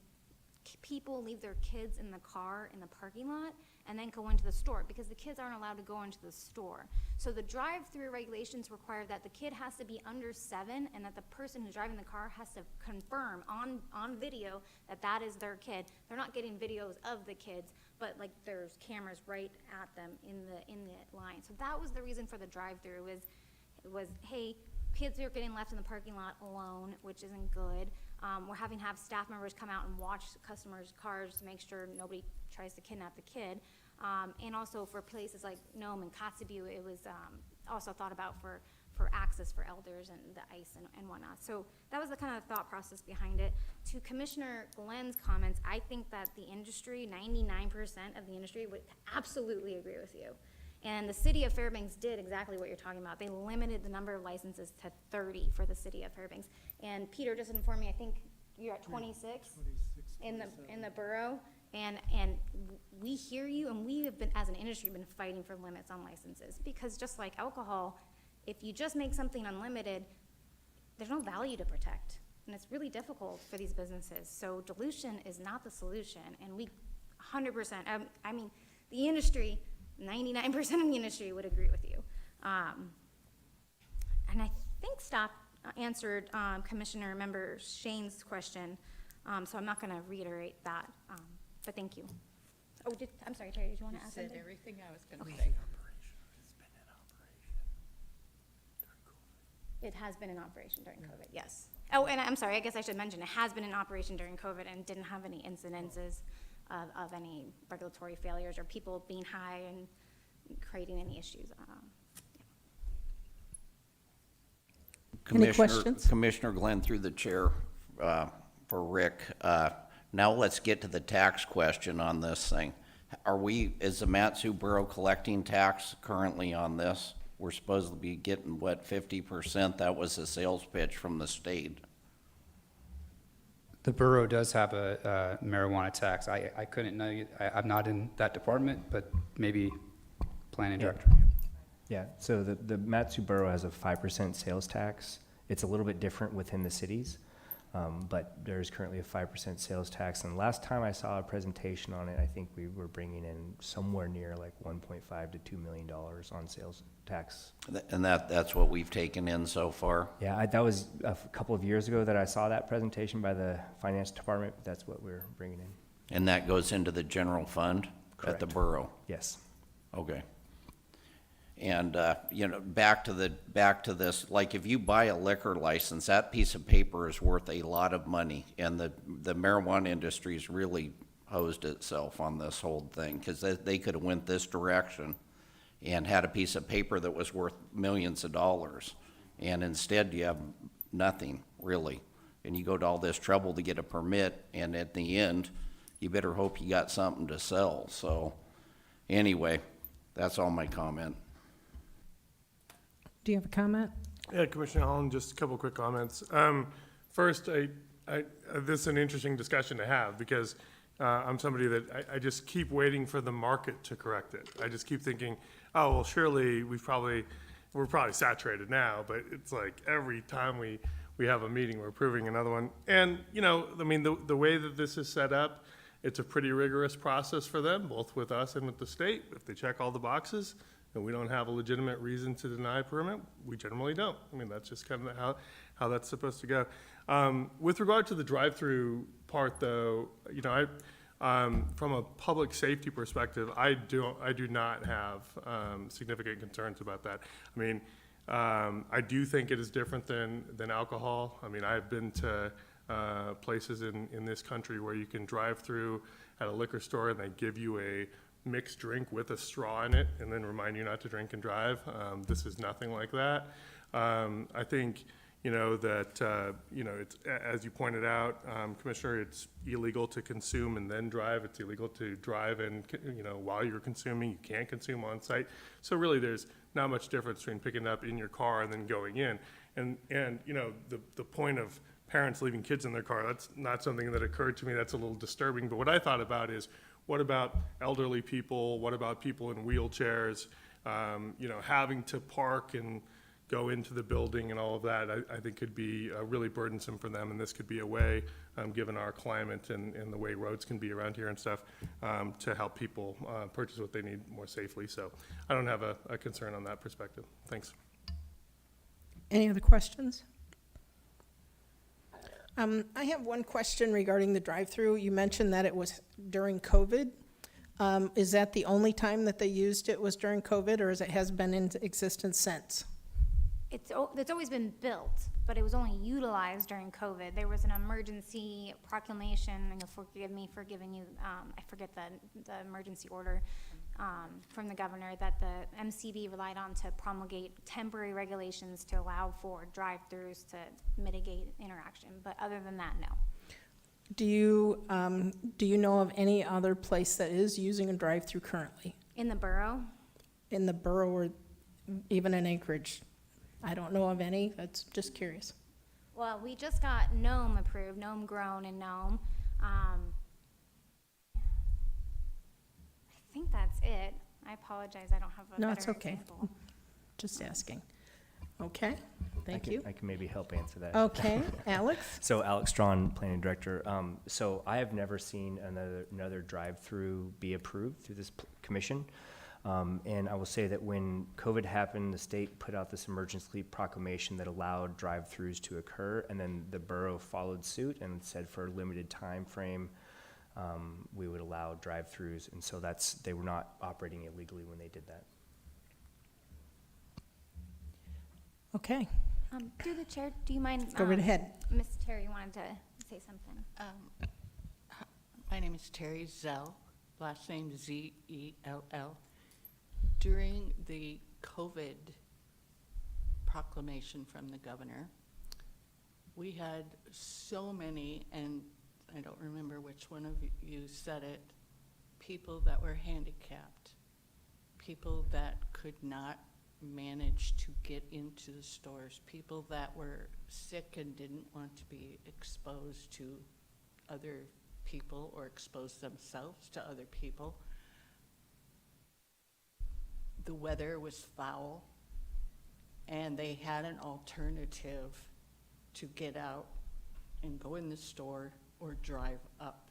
people leave their kids in the car in the parking lot and then go into the store, because the kids aren't allowed to go into the store. So the drive-through regulations require that the kid has to be under 7, and that the person who's driving the car has to confirm on video that that is their kid. They're not getting videos of the kids, but like there's cameras right at them in the line. So that was the reason for the drive-through, was hey, kids are getting left in the parking lot alone, which isn't good. We're having to have staff members come out and watch customers' cars to make sure nobody tries to kidnap the kid. And also for places like Nome and Kotzebue, it was also thought about for access for elders and the ice and whatnot. So that was the kind of thought process behind it. To Commissioner Glenn's comments, I think that the industry, 99% of the industry would absolutely agree with you. And the city of Fairbanks did exactly what you're talking about. They limited the number of licenses to 30 for the city of Fairbanks. And Peter just informed me, I think you're at 26 in the borough. And we hear you, and we have been, as an industry, been fighting for limits on licenses, because just like alcohol, if you just make something unlimited, there's no value to protect. And it's really difficult for these businesses. So dilution is not the solution. And we 100%, I mean, the industry, 99% of the industry would agree with you. And I think staff answered Commissioner Member Shane's question, so I'm not going to reiterate that, but thank you. Oh, I'm sorry, Terry, did you want to add something? Said everything I was going to say. It has been in operation during COVID, yes. Oh, and I'm sorry, I guess I should mention, it has been in operation during COVID and didn't have any incidences of any regulatory failures or people being high and creating any issues. Any questions? Commissioner Glenn, through the chair, for Rick. Now let's get to the tax question on this thing. Is the Mat-Su Borough collecting tax currently on this? We're supposed to be getting, what, 50%? That was the sales pitch from the state. The borough does have a marijuana tax. I couldn't know you, I'm not in that department, but maybe planning director. Yeah, so the Mat-Su Borough has a 5% sales tax. It's a little bit different within the cities, but there's currently a 5% sales tax. And last time I saw a presentation on it, I think we were bringing in somewhere near like $1.5 to $2 million on sales tax. And that's what we've taken in so far? Yeah, that was a couple of years ago that I saw that presentation by the finance department. That's what we're bringing in. And that goes into the general fund? Correct. At the borough? Yes. Okay. And, you know, back to this, like if you buy a liquor license, that piece of paper is worth a lot of money. And the marijuana industry's really hosed itself on this whole thing, because they could have went this direction and had a piece of paper that was worth millions of dollars. And instead you have nothing, really. And you go to all this trouble to get a permit, and at the end, you better hope you got something to sell. So anyway, that's all my comment. Do you have a comment? Yeah, Commissioner Holland, just a couple quick comments. First, this is an interesting discussion to have, because I'm somebody that I just keep waiting for the market to correct it. I just keep thinking, oh, well, surely we're probably saturated now, but it's like every time we have a meeting, we're approving another one. And, you know, I mean, the way that this is set up, it's a pretty rigorous process for them, both with us and with the state. If they check all the boxes and we don't have a legitimate reason to deny a permit, we generally don't. I mean, that's just kind of how that's supposed to go. With regard to the drive-through part, though, you know, from a public safety perspective, I do not have significant concerns about that. I mean, I do think it is different than alcohol. I mean, I've been to places in this country where you can drive through at a liquor store and they give you a mixed drink with a straw in it and then remind you not to drink and drive. This is nothing like that. I think, you know, that, you know, it's, as you pointed out, Commissioner, it's illegal to consume and then drive. It's illegal to drive and, you know, while you're consuming, you can't consume on site. So really there's not much difference between picking it up in your car and then going in. And you know, the point of parents leaving kids in their car, that's not something that occurred to me. That's a little disturbing. But what I thought about is, what about elderly people? What about people in wheelchairs? You know, having to park and go into the building and all of that, I think could be really burdensome for them, and this could be a way, given our climate and the way roads can be around here and stuff, to help people purchase what they need more safely. So I don't have a concern on that perspective. Thanks. Any other questions? I have one question regarding the drive-through. You mentioned that it was during COVID. Is that the only time that they used it was during COVID, or has been in existence since? It's always been built, but it was only utilized during COVID. There was an emergency proclamation, and you'll forgive me for giving you, I forget the emergency order, from the governor, that the MCB relied on to promulgate temporary regulations to allow for drive-throughs to mitigate interaction. But other than that, no. Do you know of any other place that is using a drive-through currently? In the borough, In the borough or even in Anchorage? I don't know of any. That's just curious. well, we just got Nome approved, Nome grown in Nome. I think that's it. I apologize, I don't have a No, better it's okay. example. Just asking. Okay, thank you. I can maybe help answer that. Okay, Alex? So Alex Strawn, Planning Director. So I have never seen another drive-through be approved through this commission. And I will say that when COVID happened, the state put out this emergency proclamation that allowed drive-throughs to occur, and then the borough followed suit and said for a limited time frame, we would allow drive-throughs. And so they were not operating illegally when they did that. Okay. Through the chair, do you mind? Go right ahead. Ms. Terry wanted to say something. My name is Terry Zell, last name Z-E-L-L. During the COVID proclamation from the governor, we had so many, and I don't remember which one of you said it, people that were handicapped, people that could not manage to get into the stores, people that were sick and didn't want to be exposed to other people or expose themselves to other people. The weather was foul, and they had an alternative to get out and go in the store or drive up.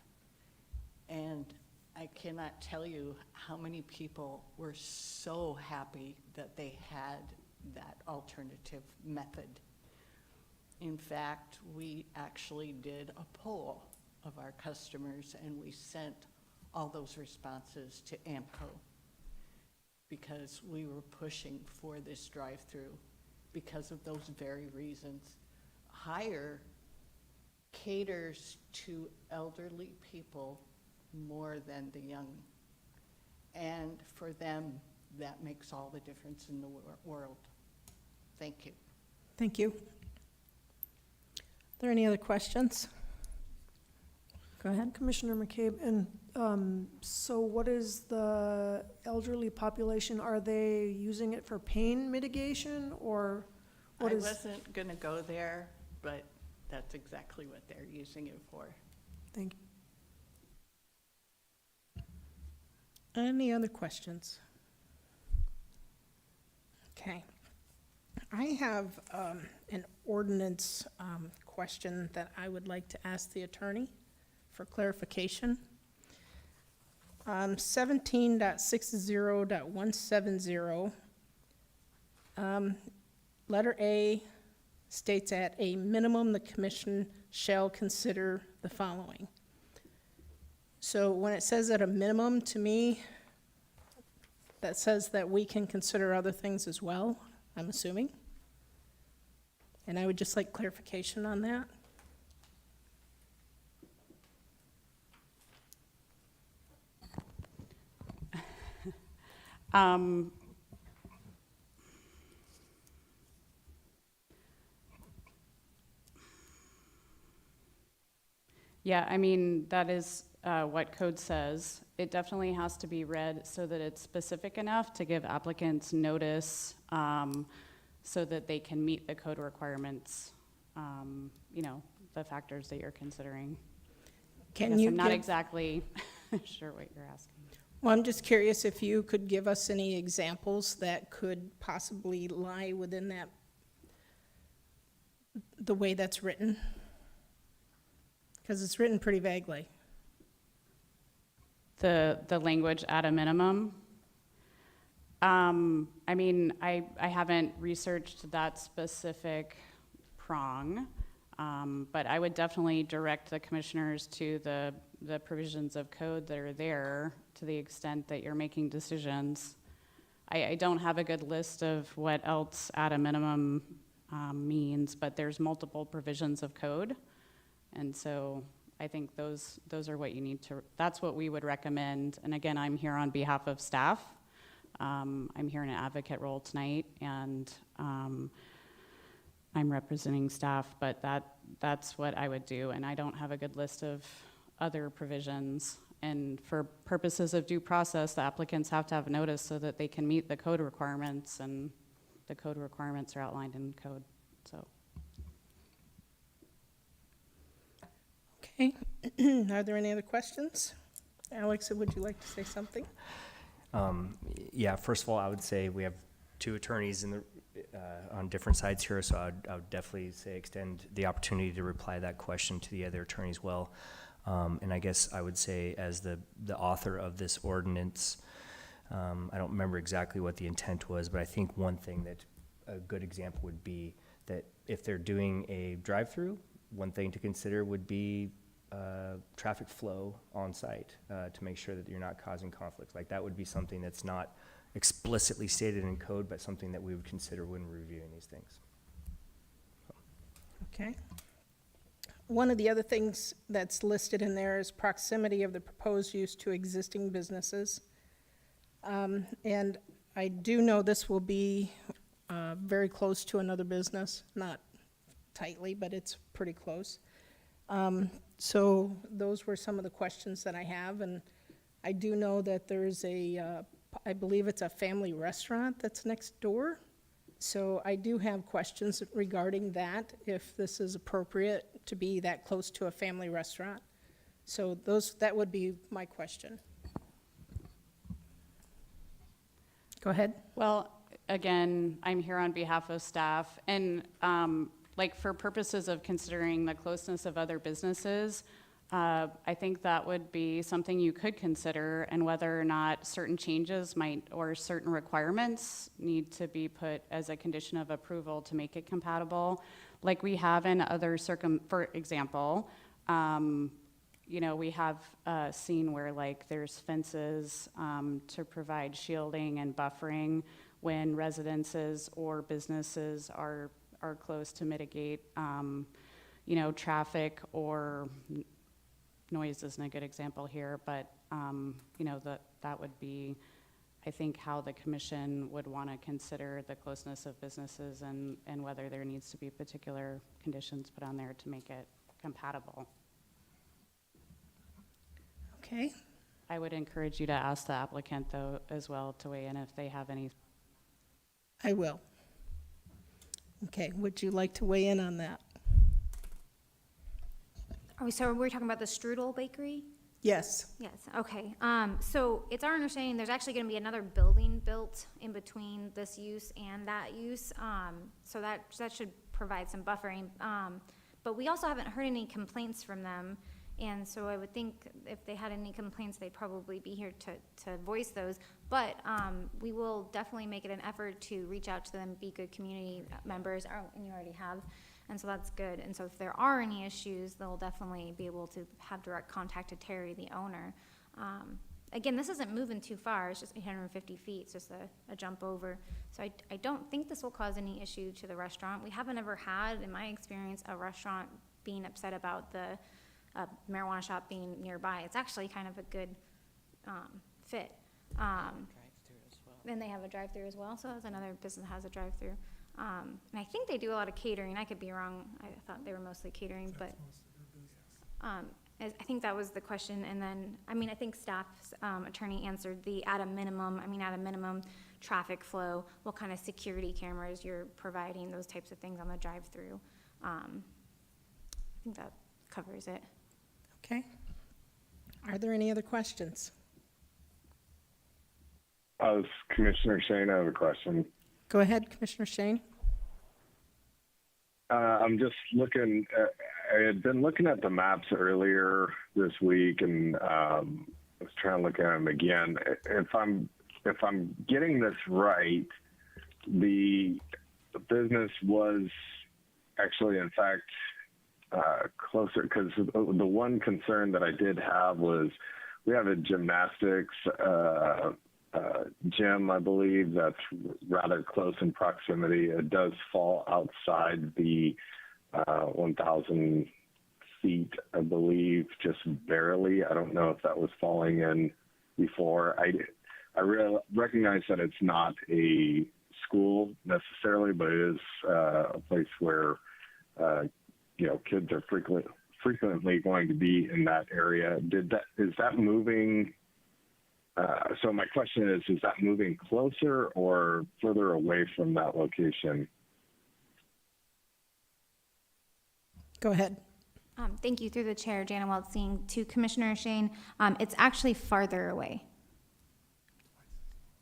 And I cannot tell you how many people were so happy that they had that alternative method. In fact, we actually did a poll of our customers, and we sent all those responses to AMCO because we were pushing for this drive-through because of those very reasons. Hire caters to elderly people more than the young. And for them, that makes all the difference in the world. Thank you. Thank you. Are there any other questions? Go ahead. Commissioner McCabe, and so what is the elderly population? Are they using it for pain mitigation, or what I is? wasn't gonna go there, but that's exactly what they're using it for. Thank you. Any other questions? Okay. I have an ordinance question that I would like to ask the attorney for clarification. 17.60.170, letter A states at a minimum, the commission shall consider the following. So when it says at a minimum, to me, that says that we can consider other things as well, I'm assuming. And I would just like clarification on that. Yeah, I mean, that is what code says. It definitely has to be read so that it's specific enough to give applicants notice so that they can meet the code requirements, you know, the factors that you're considering. Can you I'm not give- exactly sure what you're asking. Well, I'm just curious if you could give us any examples that could possibly lie within that the way that's written? Because it's written pretty vaguely. The language at a minimum. I mean, I haven't researched that specific prong, but I would definitely direct the commissioners to the provisions of code that are there to the extent that you're making decisions. I don't have a good list of what else at a minimum means, but there's multiple provisions of code. And so I think those are what you need to, that's what we would recommend. And again, I'm here on behalf of staff. I'm here in an advocate role tonight, and I'm representing staff, but that's what I would do. And I don't have a good list of other provisions. And for purposes of due process, the applicants have to have notice so that they can meet the code requirements, and the code requirements are outlined in code, so. Okay. Are there any other questions? Alex, would you like to say something? Yeah, first of all, I would say we have two attorneys in the, on different sides here, so I would definitely say extend the opportunity to reply that question to the other attorney as well. And I guess I would say, as the author of this ordinance, I don't remember exactly what the intent was, but I think one thing that a good example would be that if they're doing a drive-through, one thing to consider would be traffic flow on site to make sure that you're not causing conflicts. Like, that would be something that's not explicitly stated in code, but something that we would consider when reviewing these things. Okay. One of the other things that's listed in there is proximity of the proposed use to existing businesses. And I do know this will be very close to another business, not tightly, but it's pretty close. So those were some of the questions that I have, and I do know that there's I believe it's a family restaurant that's next door. So I do have questions regarding that, if this is appropriate to be that close to a family restaurant. So that would be my question. Go ahead. Well, again, I'm here on behalf of staff, and like, for purposes of considering the closeness of other businesses, I think that would be something you could consider, and whether or not certain changes or certain requirements need to be put as a condition of approval to make it compatible. Like we have in other for example, you know, we have seen where, like, there's fences to provide shielding and buffering when residences or businesses are close to mitigate, you know, traffic, or noise isn't a good example here, but, you know, that would be, I think, how the commission would want to consider the closeness of businesses, and whether there needs to be particular conditions put on there to make it compatible. Okay. I would encourage you to ask the applicant, though, as well, to weigh in if they have any. I will. Okay, would you like to weigh in on that? So we're talking about the Strudel Bakery? Yes. Yes, okay. So it's our understanding there's actually gonna be another building built in between this use and that use. So that should provide some buffering. But we also haven't heard any complaints from them. And so I would think if they had any complaints, they'd probably be here to voice those. But we will definitely make it an effort to reach out to them, be good community members, and you already have. And so that's good. And so if there are any issues, they'll definitely be able to have direct contact to Terry, the owner. Again, this isn't moving too far. It's just 850 feet. It's just a jump over. So I don't think this will cause any issue to the restaurant. We haven't ever had, in my experience, a restaurant being upset about the marijuana shop being nearby. It's actually kind of a good fit. Then they have a drive-through as well, so that's another business that has a drive-through. And I think they do a lot of catering. I could be wrong. I thought they were mostly catering, but I think that was the question. And then, I mean, I think staff's attorney answered the at a minimum traffic flow, what kind of security cameras you're providing, those types of things on the drive-through. I think that covers it. Okay. Are there any other questions? Commissioner Shane, I have a question. Go ahead, Commissioner Shane. I'm just looking. I had been looking at the maps earlier this week, and I was trying to look at them again. If I'm getting this right, the business was actually, in fact, closer, because the one concern that I did have was we have a gymnastics gym, I believe, that's rather close in proximity. It does fall outside the 1,000 feet, I believe, just barely. I don't know if that was falling in before. I recognize that it's not a school necessarily, but it is a place where kids are frequently going to be in that area. Is that moving? So my question is that moving closer or further away from that location? Go ahead. Thank you, through the chair, Jana Weltzing. To Commissioner Shane, it's actually farther away.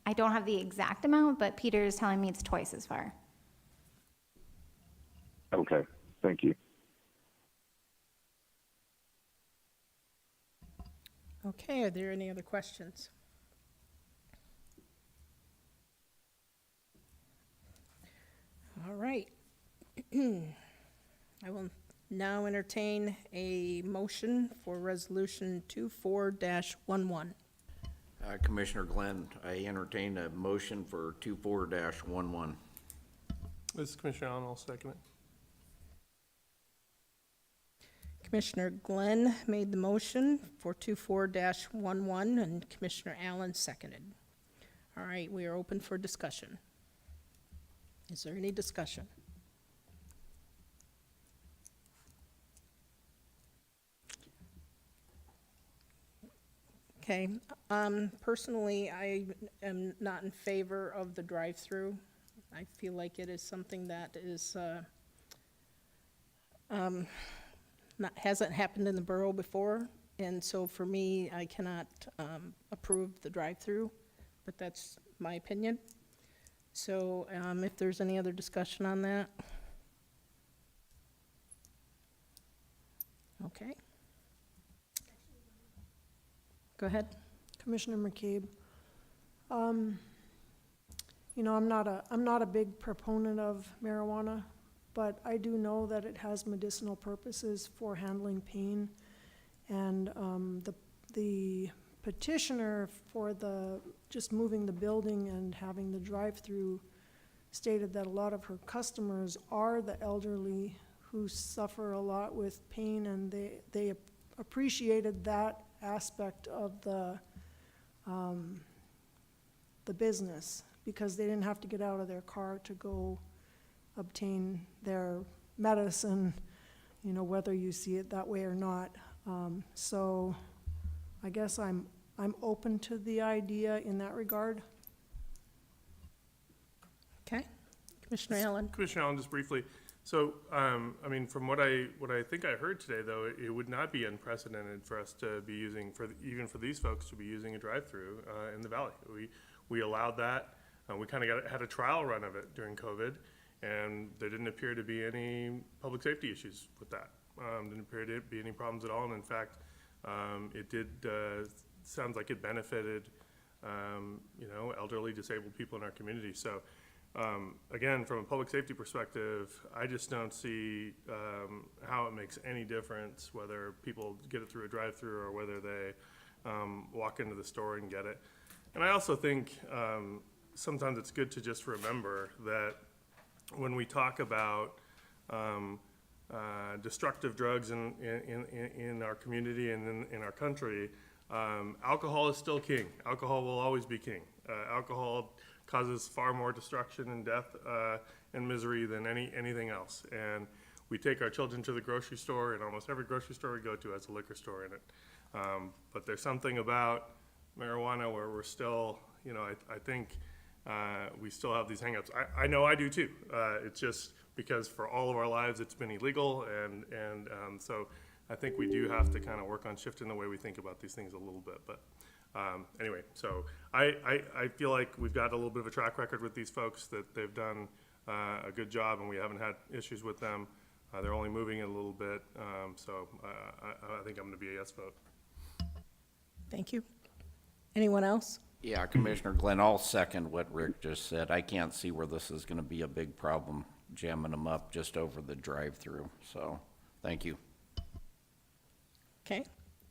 I don't have the exact amount, but Peter is telling me it's twice as far. Okay, thank you. Okay, are there any other questions? All right. I will now entertain a motion for Resolution 24-11. Commissioner Glenn, I entertain a motion for 24-11. This is Commissioner Allen, I'll second it. Commissioner Glenn made the motion for 24-11, and Commissioner Allen seconded. All right, we are open for discussion. Is there any discussion? Okay, personally, I am not in favor of the drive-through. I feel like it is something that is, hasn't happened in the borough before, and so for me, I cannot approve the drive-through, but that's my opinion. So if there's any other discussion on that. Okay. Go ahead. Commissioner McCabe, I'm not a big proponent of marijuana, but I do know that it has medicinal purposes for handling pain. And the petitioner for just moving the building and having the drive-through stated that a lot of her customers are the elderly who suffer a lot with pain, and they appreciated that aspect of the business, because they didn't have to get out of their car to go obtain their medicine, whether you see it that way or not. So I guess I'm open to the idea in that regard. Okay. Commissioner Allen. Commissioner Allen, just briefly. So, from what I think I heard today, though, it would not be unprecedented for us to be using, even for these folks to be using a drive-through in the valley. We allowed that. We kind of had a trial run of it during COVID, and there didn't appear to be any public safety issues with that. Didn't appear to be any problems at all, and in fact, it did. Sounds like it benefited, elderly, disabled people in our community. So. Again, from a public safety perspective, I just don't see how it makes any difference whether people get it through a drive-through or whether they walk into the store and get it. And I also think sometimes it's good to just remember that when we talk about destructive drugs in our community and in our country, alcohol is still king. Alcohol will always be king. Alcohol causes far more destruction and death and misery than anything else. And we take our children to the grocery store, and almost every grocery store we go to has a liquor store in it. But there's something about marijuana where we're still, I think we still have these hang-ups. I know I do too. It's just because for all of our lives it's been illegal, and so I think we do have to kind of work on shifting the way we think about these things a little bit. But anyway, so I feel like we've got a little bit of a track record with these folks, that they've done a good job and we haven't had issues with them. They're only moving it a little bit, so I think I'm going to be a yes vote. Thank you. Anyone else? Yeah, Commissioner Glenn, I'll second what Rick just said. I can't see where this is gonna be a big problem, jamming them up just over the drive-through, so, thank you. Okay.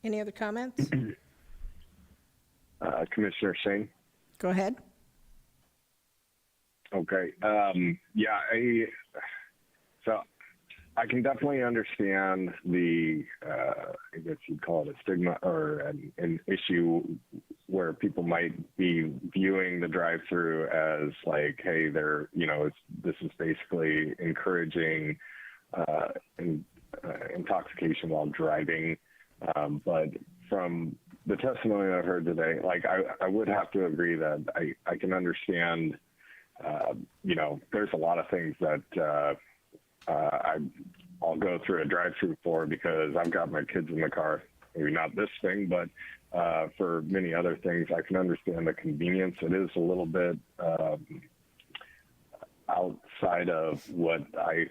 Any other comments? Commissioner Shane? Go ahead. Okay. So I can definitely understand the, I guess you'd call it a stigma or an issue where people might be viewing the drive-through as like, hey, this is basically encouraging intoxication while driving. But from the testimony I've heard today, like I would have to agree that I can understand, there's a lot of things that I'll go through a drive-through for because I've got my kids in the car. Maybe not this thing, but for many other things, I can understand the convenience. It is a little bit outside of what I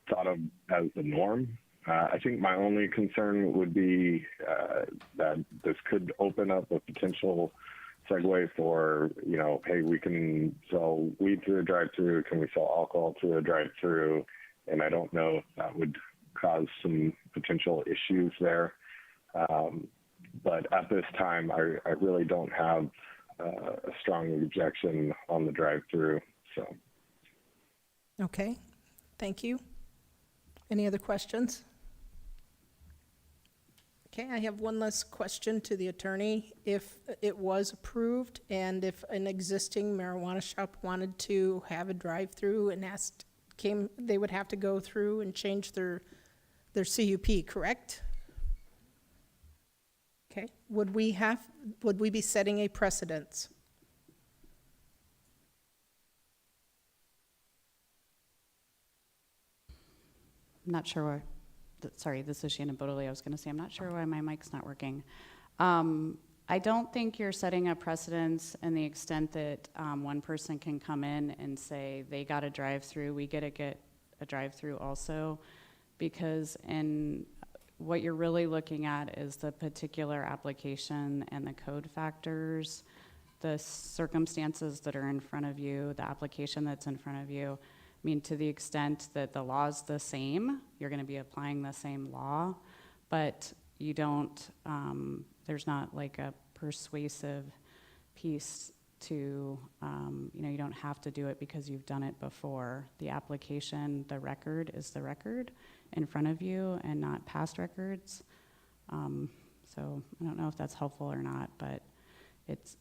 thought of as the norm. I think my only concern would be that this could open up a potential segue for, hey, we can sell weed through a drive-through. Can we sell alcohol through a drive-through? And I don't know if that would cause some potential issues there. But at this time, I really don't have a strong objection on the drive-through. So. Okay. Thank you. Any other questions? Okay, I have one last question to the attorney. If it was approved and if an existing marijuana shop wanted to have a drive-through and they would have to go through and change their CUP, correct? Okay, would we be setting a precedence? I'm not sure why, sorry, this is Shannon Bodley. I was going to say, I'm not sure why my mic's not working. I don't think you're setting a precedence in the extent that one person can come in and say they got a drive-through, we get a drive-through also, because what you're really looking at is the particular application and the code factors, the circumstances that are in front of you, the application that's in front of you. I mean, to the extent that the law's the same, you're going to be applying the same law, but you don't, there's not like a persuasive piece to, you don't have to do it because you've done it before. The application, the record is the record in front of you and not past records. So I don't know if that's helpful or not, but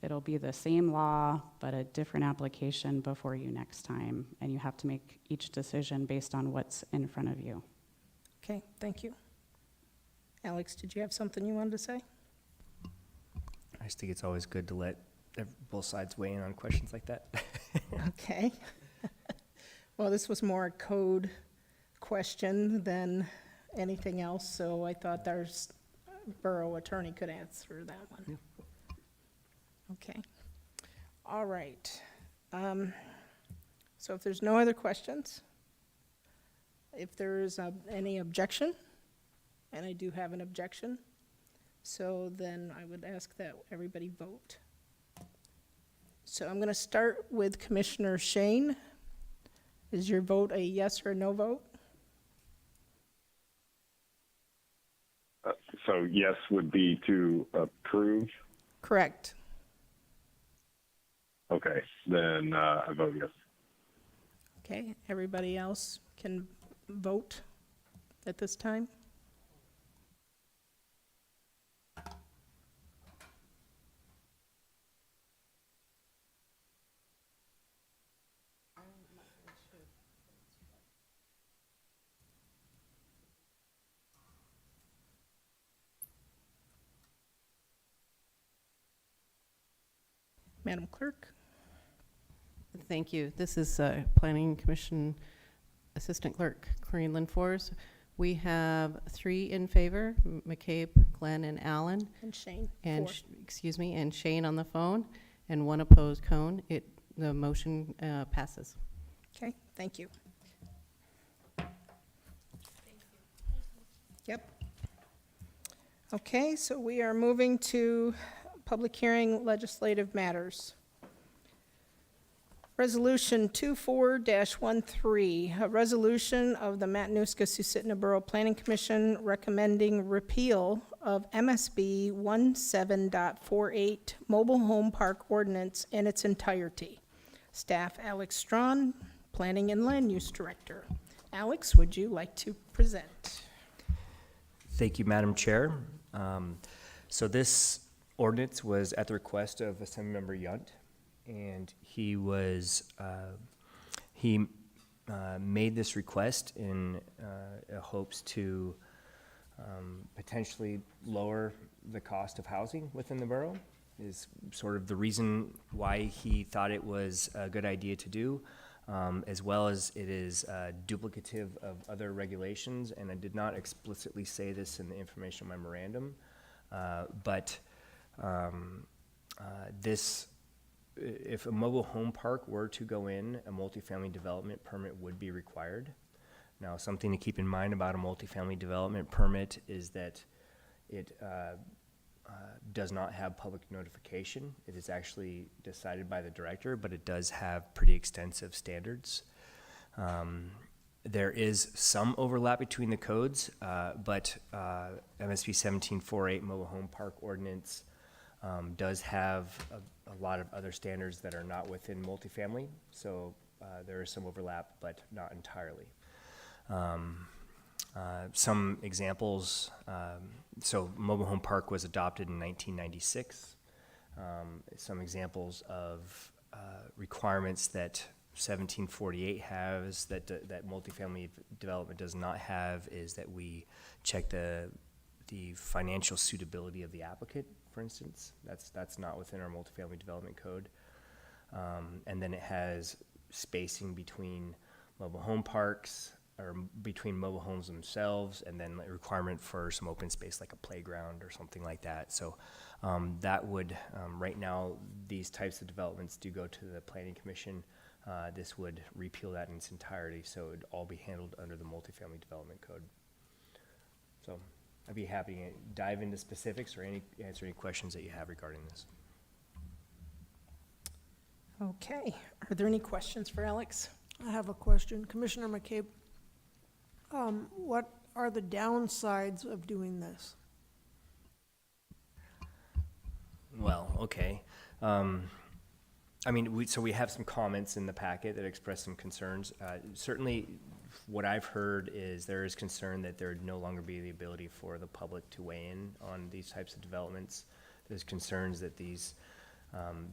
it'll be the same law, but a different application before you next time. And you have to make each decision based on what's in front of you. Okay, thank you. Alex, did you have something you wanted to say? I just think it's always good to let both sides weigh in on questions like that. Okay. Well, this was more a code question than anything else, so I thought our borough attorney could answer that one. Yeah. Okay. All right. So if there's no other questions, if there is any objection, and I do have an objection, so then I would ask that everybody vote. So I'm going to start with Commissioner Shane. Is your vote a yes or no vote? So yes would be to approve. Correct. Okay, then I vote yes. Okay, everybody else can vote at this time? Madam Clerk? Thank you. This is Planning Commission Assistant Clerk Corinne Linfors. We have 3 in favor, McCabe, Glenn, and Allen. And Shane? And, 4. and Shane on the phone, and 1 opposed, Cone. The motion passes. Okay, thank you. Thank Yep. Okay, so we are moving to public hearing legislative matters. Resolution 24-13, a resolution of the Matanuska-Susitna Borough Planning Commission recommending repeal of MSB 17.48 Mobile Home Park Ordinance in its entirety. Staff Alex Strawn, Planning and Land Use Director. Alex, would you like to present? Thank you, Madam Chair. So this ordinance was at the request of Assemblymember Yunt, and he made this request in hopes to potentially lower the cost of housing within the borough, is sort of the reason why he thought it was a good idea to do, as well as it is duplicative of other regulations, and I did not explicitly say this in the informational memorandum, but if a mobile home park were to go in, a multifamily development permit would be required. Now, something to keep in mind about a multifamily development permit is that it does not have public notification. It is actually decided by the director, but it does have pretty extensive standards. There is some overlap between the codes, but MSP 1748 Mobile Home Park Ordinance does have a lot of other standards that are not within multifamily, so there is some overlap, but not entirely. Some examples, so mobile home park was adopted in 1996. Some examples of requirements that 1748 has that multifamily development does not have is that we check the financial suitability of the applicant, for instance. That's not within our multifamily development code. And then it has spacing between mobile home parks, or between mobile homes themselves, and then a requirement for some open space like a playground or something like that. So that would, right now, these types of developments do go to the Planning Commission. This would repeal that in its entirety, so it would all be handled under the multifamily development code. So I'd be happy to dive into specifics or answer any questions that you have regarding this. Okay, are there any questions for Alex? I have a question. Commissioner McCabe, what are the downsides of doing this? Well, okay. I mean, we have some comments in the packet that express some concerns. Certainly, what I've heard is there is concern that there would no longer be the ability for the public to weigh in on these types of developments. There's concerns that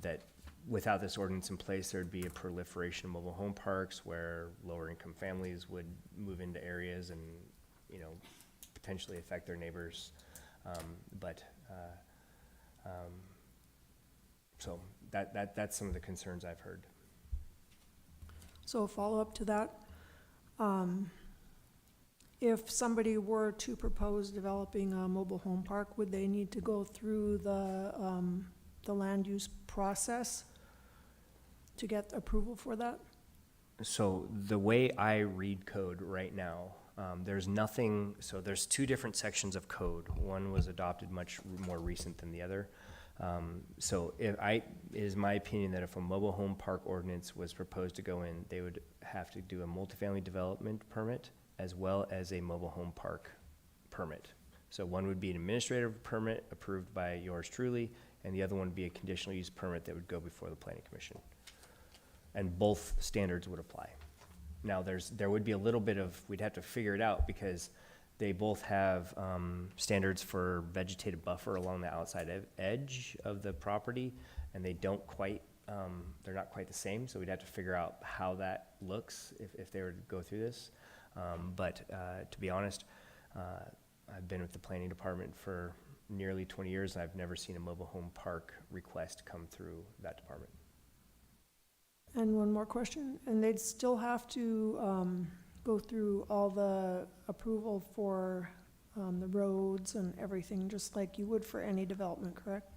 that without this ordinance in place, there'd be a proliferation of mobile home parks where lower income families would move into areas and, potentially affect their neighbors. So that's some of the concerns I've heard. So a follow-up to that, if somebody were to propose developing a mobile home park, would they need to go through the land use process to get approval for that? So the way I read code right now, there's nothing, so there's two different sections of code. One was adopted much more recent than the other. So it is my opinion that if a mobile home park ordinance was proposed to go in, they would have to do a multifamily development permit as well as a mobile home park permit. So one would be an administrative permit approved by yours truly, and the other one would be a conditional use permit that would go before the Planning Commission. And both standards would apply. Now, there would be a little bit of, we'd have to figure it out because they both have standards for vegetative buffer along the outside edge of the property, and they don't quite, they're not quite the same, so we'd have to figure out how that looks if they were to go through this. But to be honest, I've been with the planning department for nearly 20 years, and I've never seen a mobile home park request come through that department. And one more question, and they'd still have to go through all the approval for the roads and everything, just like you would for any development, correct?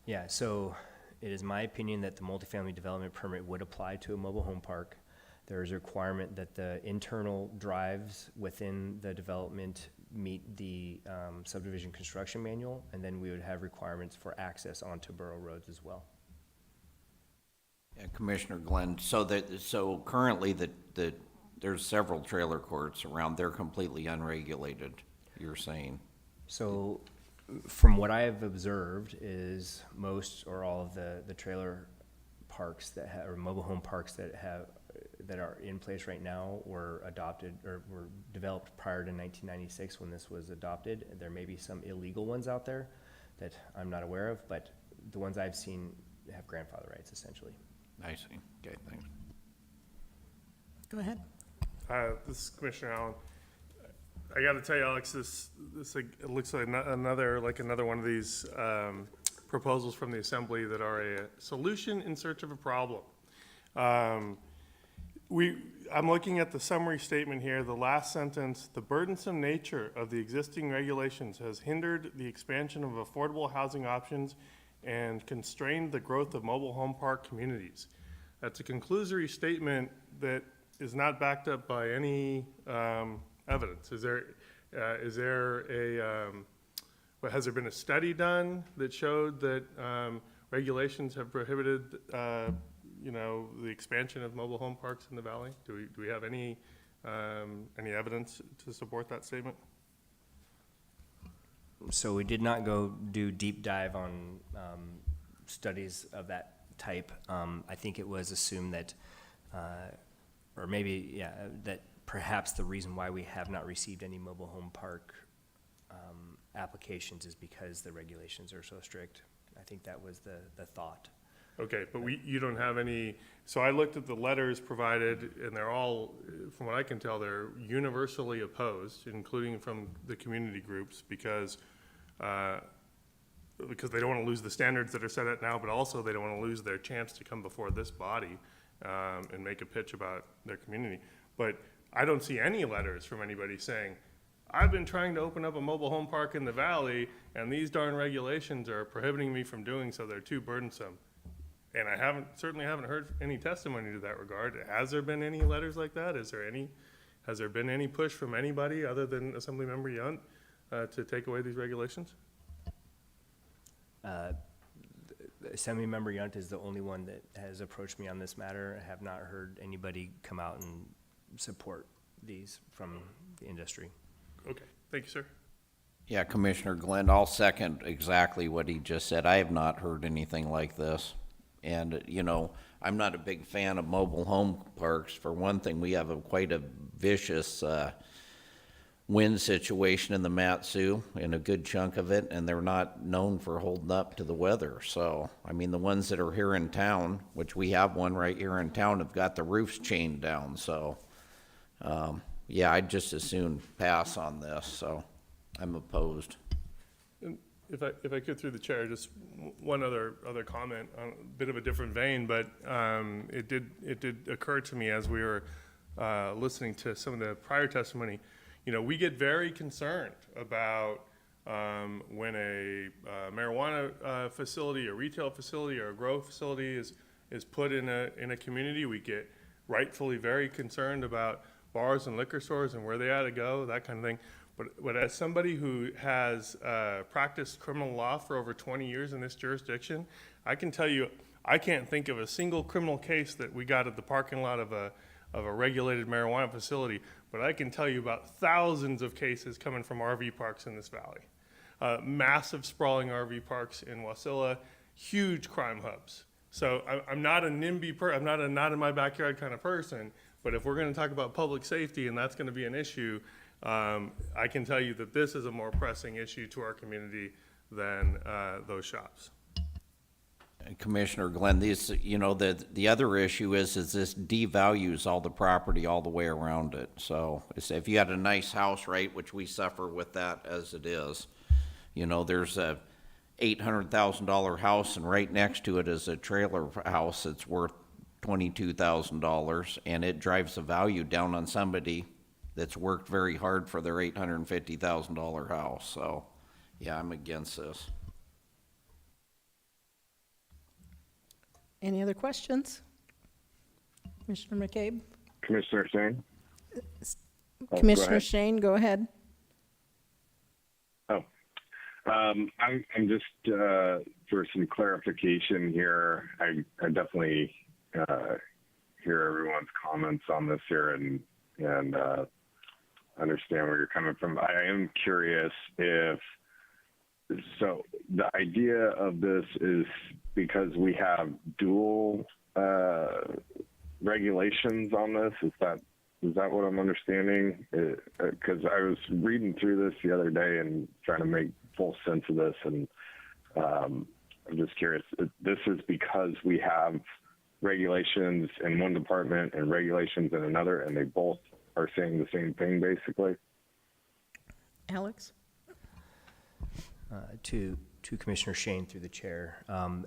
Yeah, so it is my opinion that the multifamily development permit would apply to a mobile home park. There is a requirement that the internal drives within the development meet the subdivision construction manual, and then we would have requirements for access onto borough roads as well. Yeah, Commissioner Glenn, so currently there's several trailer courts around, they're completely unregulated, you're saying? So from what I have observed is most or all of the trailer parks that have, or mobile home parks that are in place right now were adopted or were developed prior to 1996 when this was adopted. There may be some illegal ones out there that I'm not aware of, but the ones I've seen have grandfather rights essentially. I see, okay, thanks. Go ahead. This is Commissioner Allen. I got to tell you, Alex, this it looks like another one of these proposals from the Assembly that are a solution in search of a problem. I'm looking at the summary statement here, the last sentence: the burdensome nature of the existing regulations has hindered the expansion of affordable housing options and constrained the growth of mobile home park communities. That's a conclusory statement that is not backed up by any evidence. Has there been a study done that showed that regulations have prohibited, the expansion of mobile home parks in the valley? Do we have any evidence to support that statement? So we did not go do deep dive on studies of that type. I think it was assumed that, or maybe, yeah, that perhaps the reason why we have not received any mobile home park applications is because the regulations are so strict. I think that was the thought. Okay, but you don't have any, so I looked at the letters provided, and they're all, from what I can tell, they're universally opposed, including from the community groups, because they don't want to lose the standards that are set out now, but also they don't want to lose their chance to come before this body and make a pitch about their community. But I don't see any letters from anybody saying, I've been trying to open up a mobile home park in the valley, and these darn regulations are prohibiting me from doing so. They're too burdensome. And I certainly haven't heard any testimony to that regard. Has there been any letters like that? Has there been any push from anybody other than Assemblymember Yunt to take away these regulations? Assemblymember Yunt is the only one that has approached me on this matter. I have not heard anybody come out and support these from the industry. Okay, thank you, sir. Yeah, Commissioner Glenn, I'll second exactly what he just said. I have not heard anything like this. And, I'm not a big fan of mobile home parks. For one thing, we have quite a vicious wind situation in the Mat-Su, in a good chunk of it, and they're not known for holding up to the weather. So, the ones that are here in town, which we have one right here in town, have got the roofs chained down. So, yeah, I'd just as soon pass on this, so I'm opposed. And if I could, through the chair, just one other comment on a bit of a different vein, but it did occur to me as we were listening to some of the prior testimony. We get very concerned about when a marijuana facility, a retail facility, or a grow facility is put in a community. We get rightfully very concerned about bars and liquor stores and where they ought to go, that kind of thing. But as somebody who has practiced criminal law for over 20 years in this jurisdiction, I can tell you, I can't think of a single criminal case that we got at the parking lot of a regulated marijuana facility, but I can tell you about thousands of cases coming from RV parks in this valley. Massive sprawling RV parks in Wasilla, huge crime hubs. So I'm not a NIMBY I'm not a not in my backyard kind of person, but if we're going to talk about public safety and that's going to be an issue, I can tell you that this is a more pressing issue to our community than those shops. Commissioner Glenn, these, the other issue is this devalues all the property all the way around it. So if you had a nice house, right, which we suffer with that as it is, there's a $800,000 house, and right next to it is a trailer house that's worth $22,000, and it drives the value down on somebody that's worked very hard for their $850,000 house. So, yeah, I'm against this. Any other questions? Commissioner McCabe? Commissioner Shane? Go Commissioner ahead. Shane, go ahead. Oh, I'm just for some clarification here. I definitely hear everyone's comments on this here and understand where you're coming from. I am curious if so. The idea of this is because we have dual regulations on this. Is that what I'm understanding? Because I was reading through this the other day and trying to make full sense of this, and I'm just curious. This is because we have regulations in one department and regulations in another, and they both are saying the same thing, basically. Alex? To Commissioner Shane through the chair.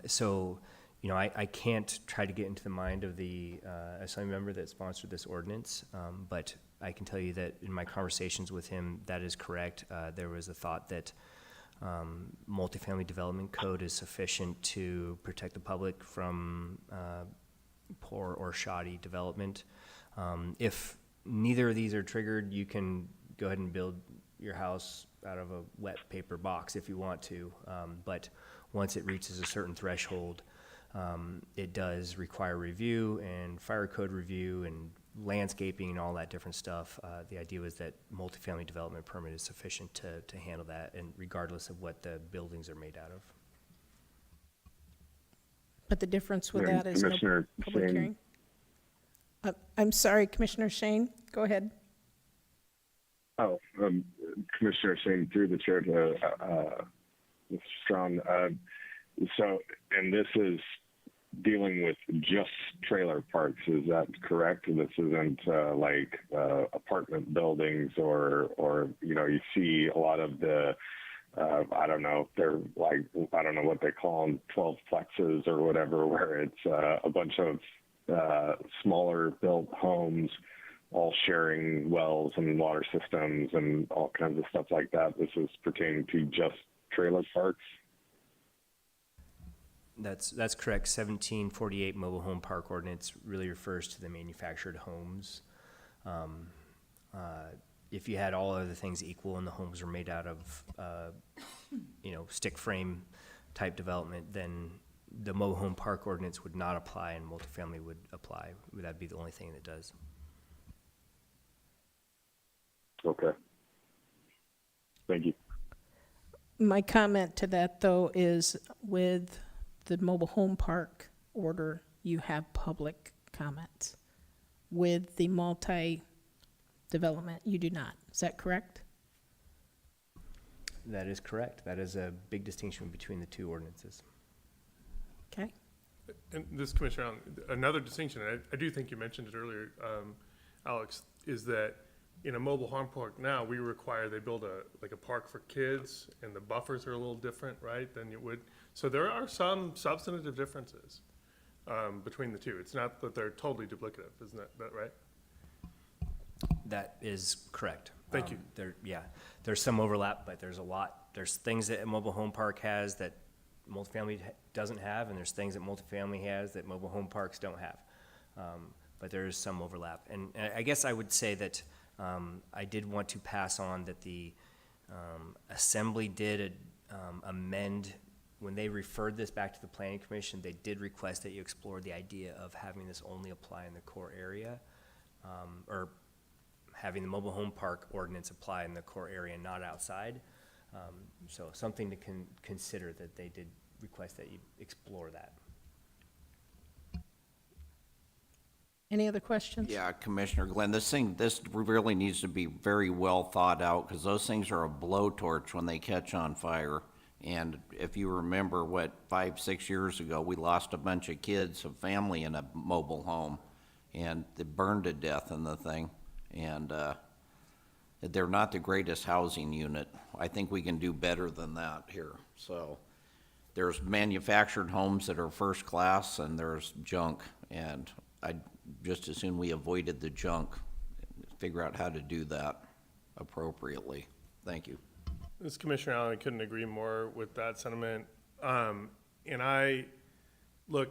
So, you know, I can't try to get into the mind of the assembly member that sponsored this ordinance, but I can tell you that in my conversations with him, that is correct. There was a thought that multifamily development code is sufficient to protect the public from poor or shoddy development. If neither of these are triggered, you can go ahead and build your house out of a wet paper box if you want to, but once it reaches a certain threshold, it does require review and fire code review and landscaping and all that different stuff. The idea was that multifamily development permit is sufficient to handle that, and regardless of what the buildings are made out of. But the difference with Yeah, that is no Commissioner public Shane. hearing. I'm sorry, Commissioner Shane, go ahead. Oh, Commissioner Shane, through the chair to Mr. Strong. So, and this is dealing with just trailer parks, is that correct? This isn't like apartment buildings or you know, you see a lot of the I don't know, they're like, I don't know what they call them, 12 plexes or whatever, where it's a bunch of smaller built homes all sharing wells and water systems and all kinds of stuff like that. This is pertaining to just trailer parks. That's correct. 1748 Mobile Home Park Ordinance really refers to the manufactured homes. If you had all other things equal and the homes were made out of, you know, stick frame type development, then the Mobile Home Park Ordinance would not apply and multifamily would apply. That'd be the only thing that does. Okay. Thank you. My comment to that, though, is with the mobile home park order, you have public comments. With the multi-development, you do not. Is that correct? That is correct. That is a big distinction between the two ordinances. Okay. And this, Commissioner Allen, another distinction, I do think you mentioned it earlier, Alex, is that in a mobile home park now, we require they build a park for kids, and the buffers are a little different, right, than you would. So there are some substantive differences between the two. It's not that they're totally duplicative, isn't that right? That is correct. Thank you. There's some overlap, but there's a lot. There's things that a mobile home park has that multifamily doesn't have, and there's things that multifamily has that mobile home parks don't have. But there is some overlap. And I guess I would say that I did want to pass on that the Assembly did amend, when they referred this back to the Planning Commission, they did request that you explore the idea of having this only apply in the core area, or having the mobile home park ordinance apply in the core area, not outside. So something to consider, that they did request that you explore that. Any other questions? Yeah, Commissioner Glenn, this really needs to be very well thought out, because those things are a blowtorch when they catch on fire. And if you remember, 5-6 years ago, we lost a bunch of kids, a family in a mobile home, and they burned to death in the thing. And they're not the greatest housing unit. I think we can do better than that here. So there's manufactured homes that are first class, and there's junk. And I'd just as soon we avoided the junk, figure out how to do that appropriately. Thank you. This Commissioner Allen, I couldn't agree more with that sentiment. And I, look,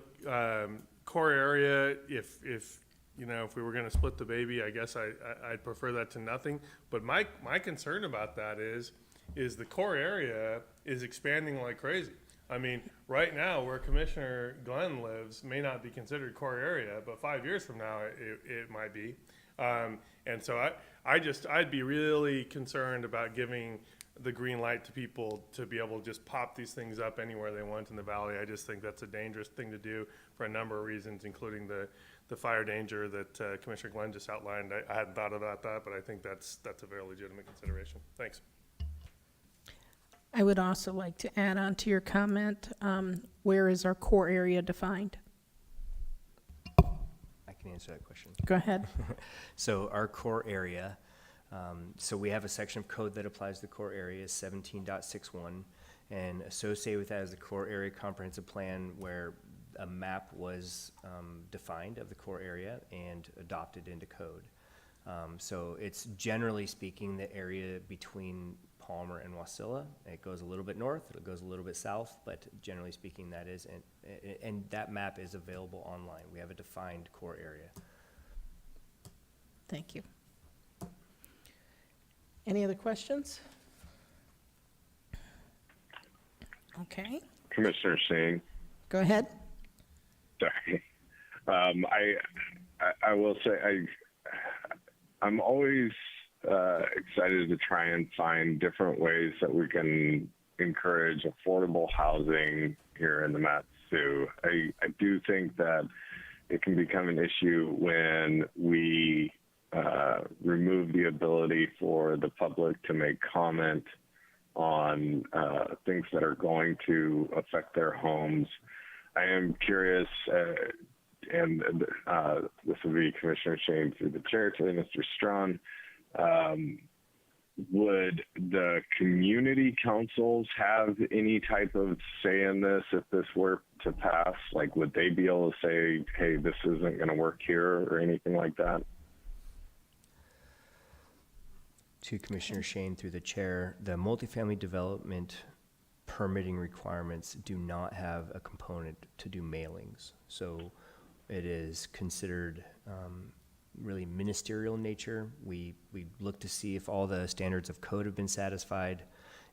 core area, if you know, if we were gonna split the baby, I guess I'd prefer that to nothing. But my concern about that is the core area is expanding like crazy. I mean, right now, where Commissioner Glenn lives may not be considered core area, but 5 years from now, it might be. And so I'd be really concerned about giving the green light to people to be able to just pop these things up anywhere they want in the valley. I just think that's a dangerous thing to do for a number of reasons, including the fire danger that Commissioner Glenn just outlined. I hadn't thought about that, but I think that's a very legitimate consideration. Thanks. I would also like to add on to your comment, where is our core area defined? I can answer that question. Go ahead. So our core area, so we have a section of code that applies to the core area, 17.61, and associated with that is the core area comprehensive plan, where a map was defined of the core area and adopted into code. So it's generally speaking the area between Palmer and Wasilla. It goes a little bit north, it goes a little bit south, but generally speaking that is, and that map is available online. We have a defined core area. Thank you. Any other questions? Okay, Commissioner Shane. go ahead. Sorry. I will say I'm always excited to try and find different ways that we can encourage affordable housing here in the Mat-Su. I do think that it can become an issue when we remove the ability for the public to make comment on things that are going to affect their homes. I am curious, and this will be Commissioner Shane through the chair to Mr. Strawn. Would the community councils have any type of say in this if this were to pass? Like, would they be able to say, hey, this isn't going to work here or anything like that? To Commissioner Shane through the chair, the multifamily development permitting requirements do not have a component to do mailings. So it is considered really ministerial in nature. We look to see if all the standards of code have been satisfied,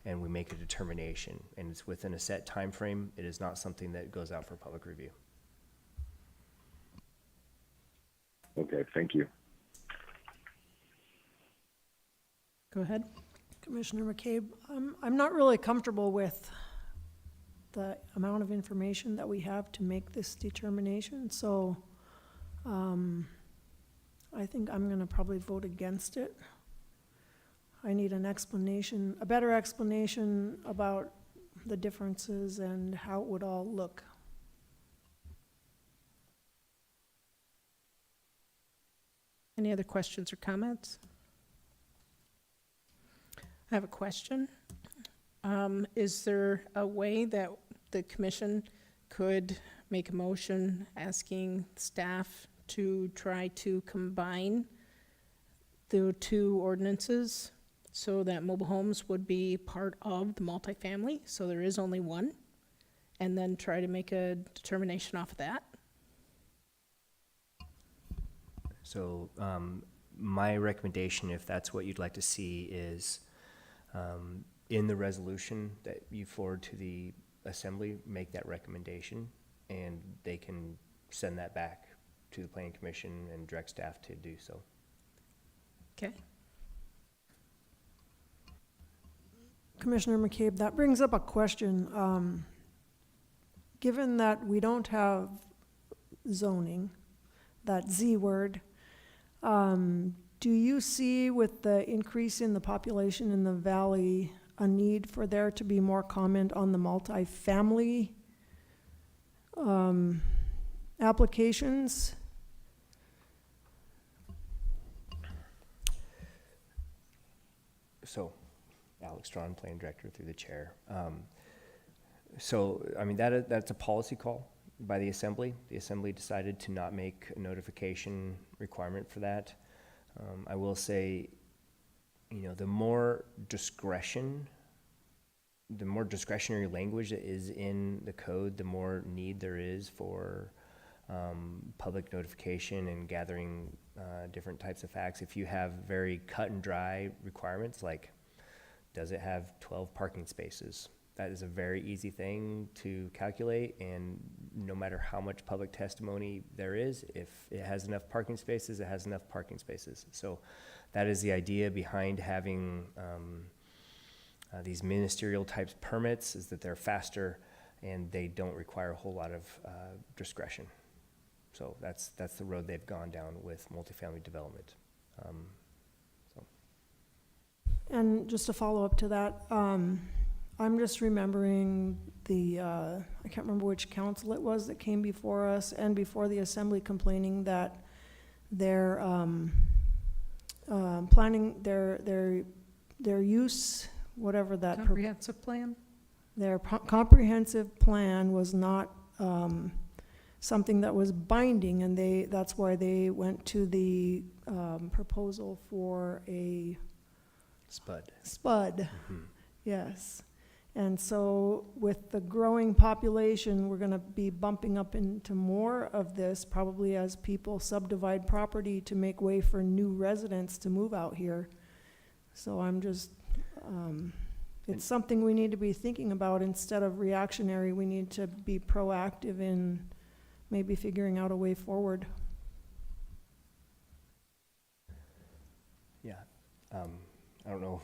and we make a determination. And it's within a set time frame. It is not something that goes out for public review. Okay, thank you. Go ahead. Commissioner McCabe, I'm not really comfortable with the amount of information that we have to make this determination, so I think I'm gonna probably vote against it. I need an explanation, a better explanation about the differences and how it would all look. Any other questions or comments? I have a question. Is there a way that the commission could make a motion asking staff to try to combine the two ordinances so that mobile homes would be part of the multifamily, so there is only one, and then try to make a determination off of that? So my recommendation, if that's what you'd like to see, is in the resolution that you forward to the assembly, make that recommendation, and they can send that back to the planning commission and direct staff to do so. Okay. Commissioner McCabe, that brings up a question. Given that we don't have zoning, that Z word, do you see with the increase in the population in the valley a need for there to be more comment on the multifamily applications? So, Alex Strawn, planning director through the chair. So, I mean, that's a policy call by the assembly. The assembly decided to not make a notification requirement for that. I will say, you know, the more discretionary language that is in the code, the more need there is for public notification and gathering different types of facts. If you have very cut and dry requirements, like does it have 12 parking spaces? That is a very easy thing to calculate, and no matter how much public testimony there is, if it has enough parking spaces, it has enough parking spaces. So that is the idea behind having these ministerial types permits, is that they're faster and they don't require a whole lot of discretion. So that's the road they've gone down with multifamily development. And just to follow up to that, I'm just remembering I can't remember which council it was that came before us and before the assembly complaining that their planning, their use, whatever that. Comprehensive plan? Their comprehensive plan was not something that was binding, and that's why they went to the proposal for a SPUD. Yes. And so with the growing population, we're gonna be bumping up into more of this, probably as people subdivide property to make way for new residents to move out here. So I'm just, it's something we need to be thinking about. Instead of reactionary, we need to be proactive in maybe figuring out a way forward. Yeah. I don't know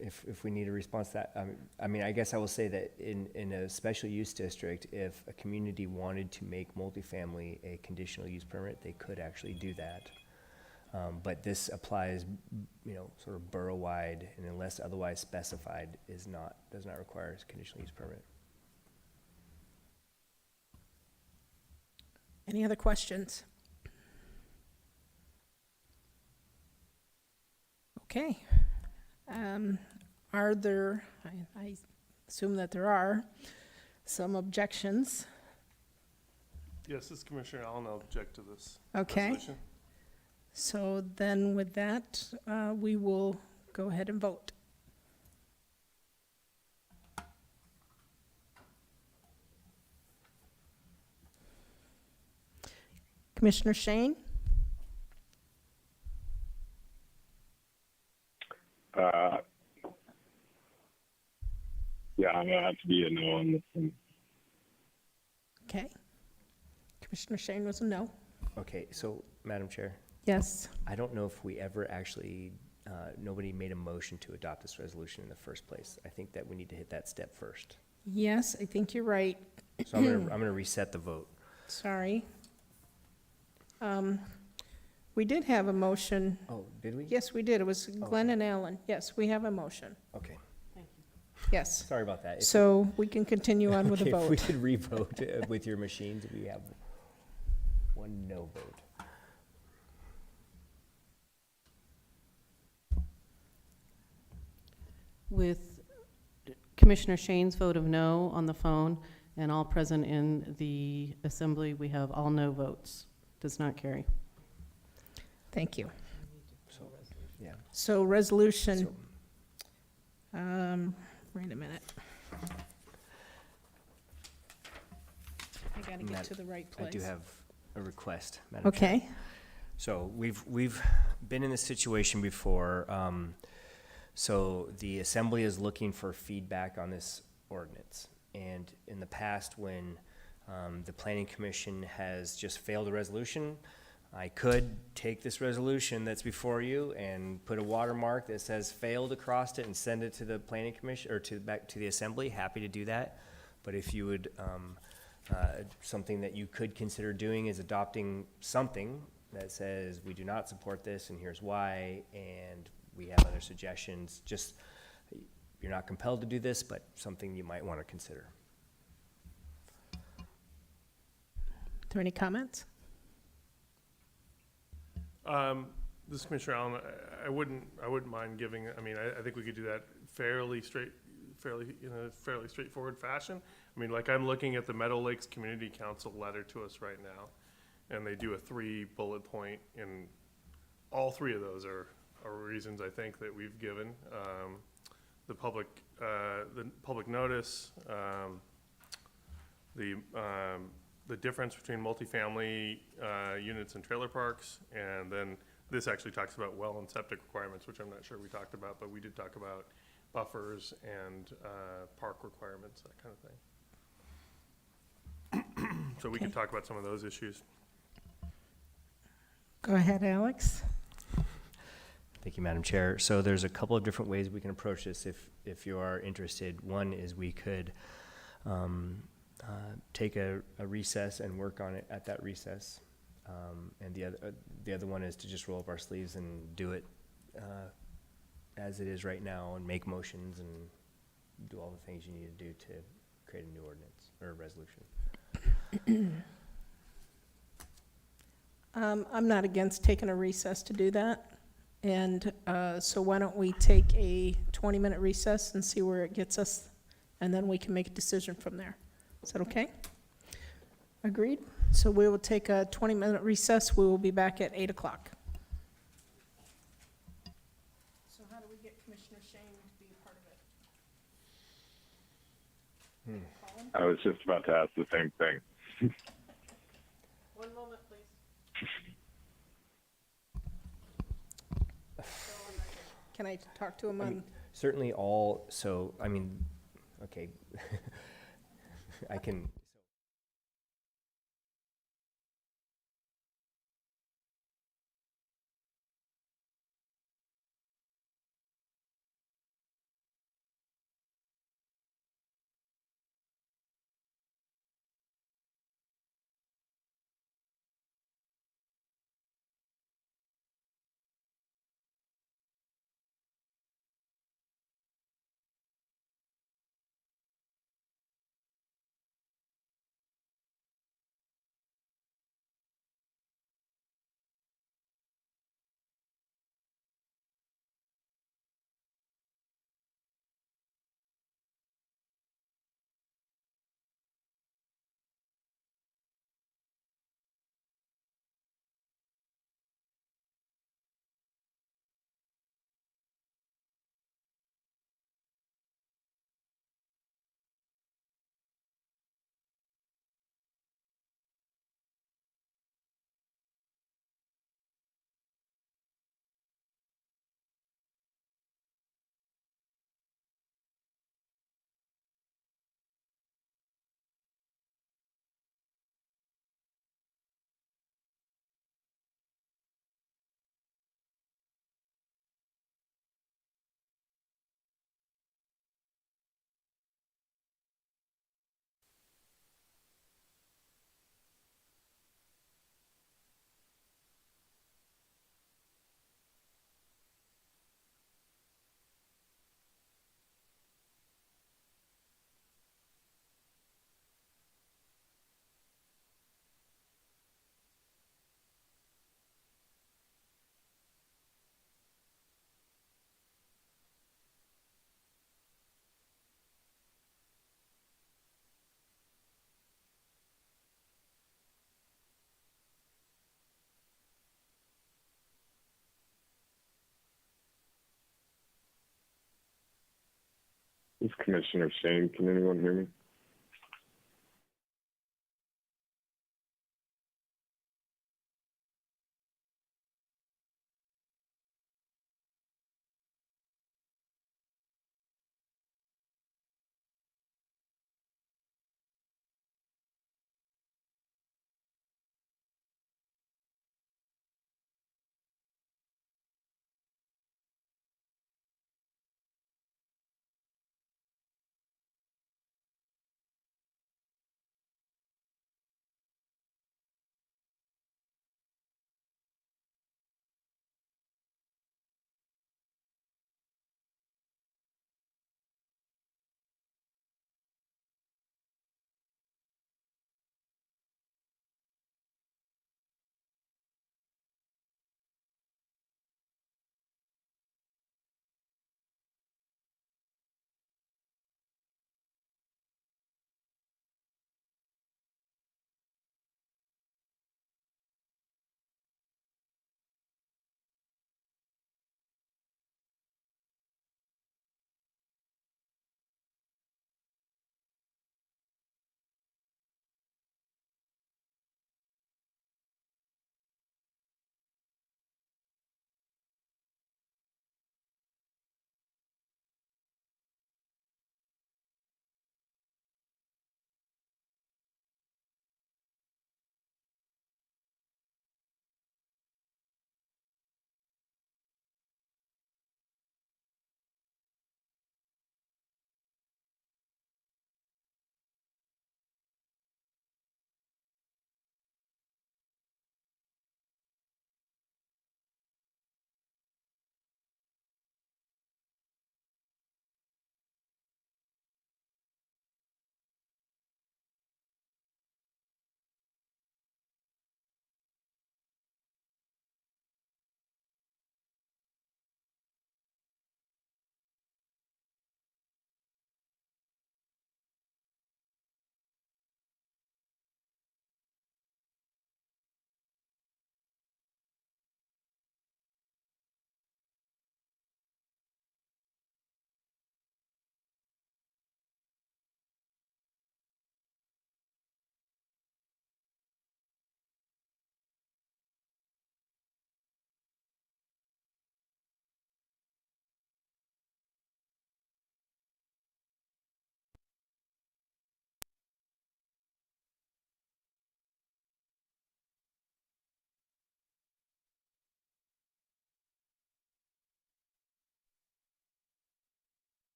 if we need a response to that. I mean, I guess I will say that in a special use district, if a community wanted to make multifamily a conditional use permit, they could actually do that. But this applies, sort of borough-wide, and unless otherwise specified, does not require a conditional use permit. Any other questions? Okay. Are there, I assume that there are, some objections? Yes, this is Commissioner Allen. I'll object to this Okay. resolution. So then with that, we will go ahead and vote. Commissioner Shane? Yeah, I'm gonna have to be a no on this one. Okay. Commissioner Shane was a no. Okay, so Madam Chair, Yes. I don't know if we ever actually, nobody made a motion to adopt this resolution in the first place. I think that we need to hit that step first. Yes, I think you're right. So I'm gonna reset the vote. Sorry. We did have a motion. Oh, did we? Yes, we did. It was Glenn and Allen. Yes, we have a motion. Okay, Yes. sorry about that. So we can continue on with the Okay, if we vote. could re-vote with your machines, we have one no vote. With Commissioner Shane's vote of no on the phone and all present in the assembly, we have all no votes. Does not carry. Thank you. So, yeah. So resolution, wait a minute. I gotta get to the right place. I do have a request, Madam Chair. Okay. So we've been in this situation before. So the assembly is looking for feedback on this ordinance. And in the past, when the planning commission has just failed a resolution, I could take this resolution that's before you and put a watermark that says failed across it and send it to the planning commission, or back to the assembly. Happy to do that. But if you would, something that you could consider doing is adopting something that says we do not support this and here's why, and we have other suggestions. Just, you're not compelled to do this, but something you might want to consider. Are there any comments? This is Commissioner Allen, I wouldn't mind giving, I think we could do that fairly in a fairly straightforward fashion. I mean, like, I'm looking at the Meadow Lakes Community Council letter to us right now, and they do a 3-bullet point, and all 3 of those are reasons I think that we've given. The public notice, the the difference between multifamily units and trailer parks, and then this actually talks about well and septic requirements, which I'm not sure we talked about, but we did talk about buffers and park requirements, that kind of thing. So we can talk about some of those issues. Go ahead, Alex. Thank you, Madam Chair. So there's a couple of different ways we can approach this if you are interested. One is we could take a recess and work on it at that recess. And the other one is to just roll up our sleeves and do it as it is right now and make motions and do all the things you need to do to create a new ordinance or a resolution. I'm not against taking a recess to do that. And so why don't we take a 20-minute recess and see where it gets us, and then we can make a decision from there. Is that okay? Agreed? So we will take a 20-minute recess. We will be back at 8 o'clock. So how do we get Commissioner Shane to be a part of it? I was just about to ask the same thing. One moment, please. Can I talk to him on? Certainly okay. I can. This is Commissioner Shane. Can anyone hear me?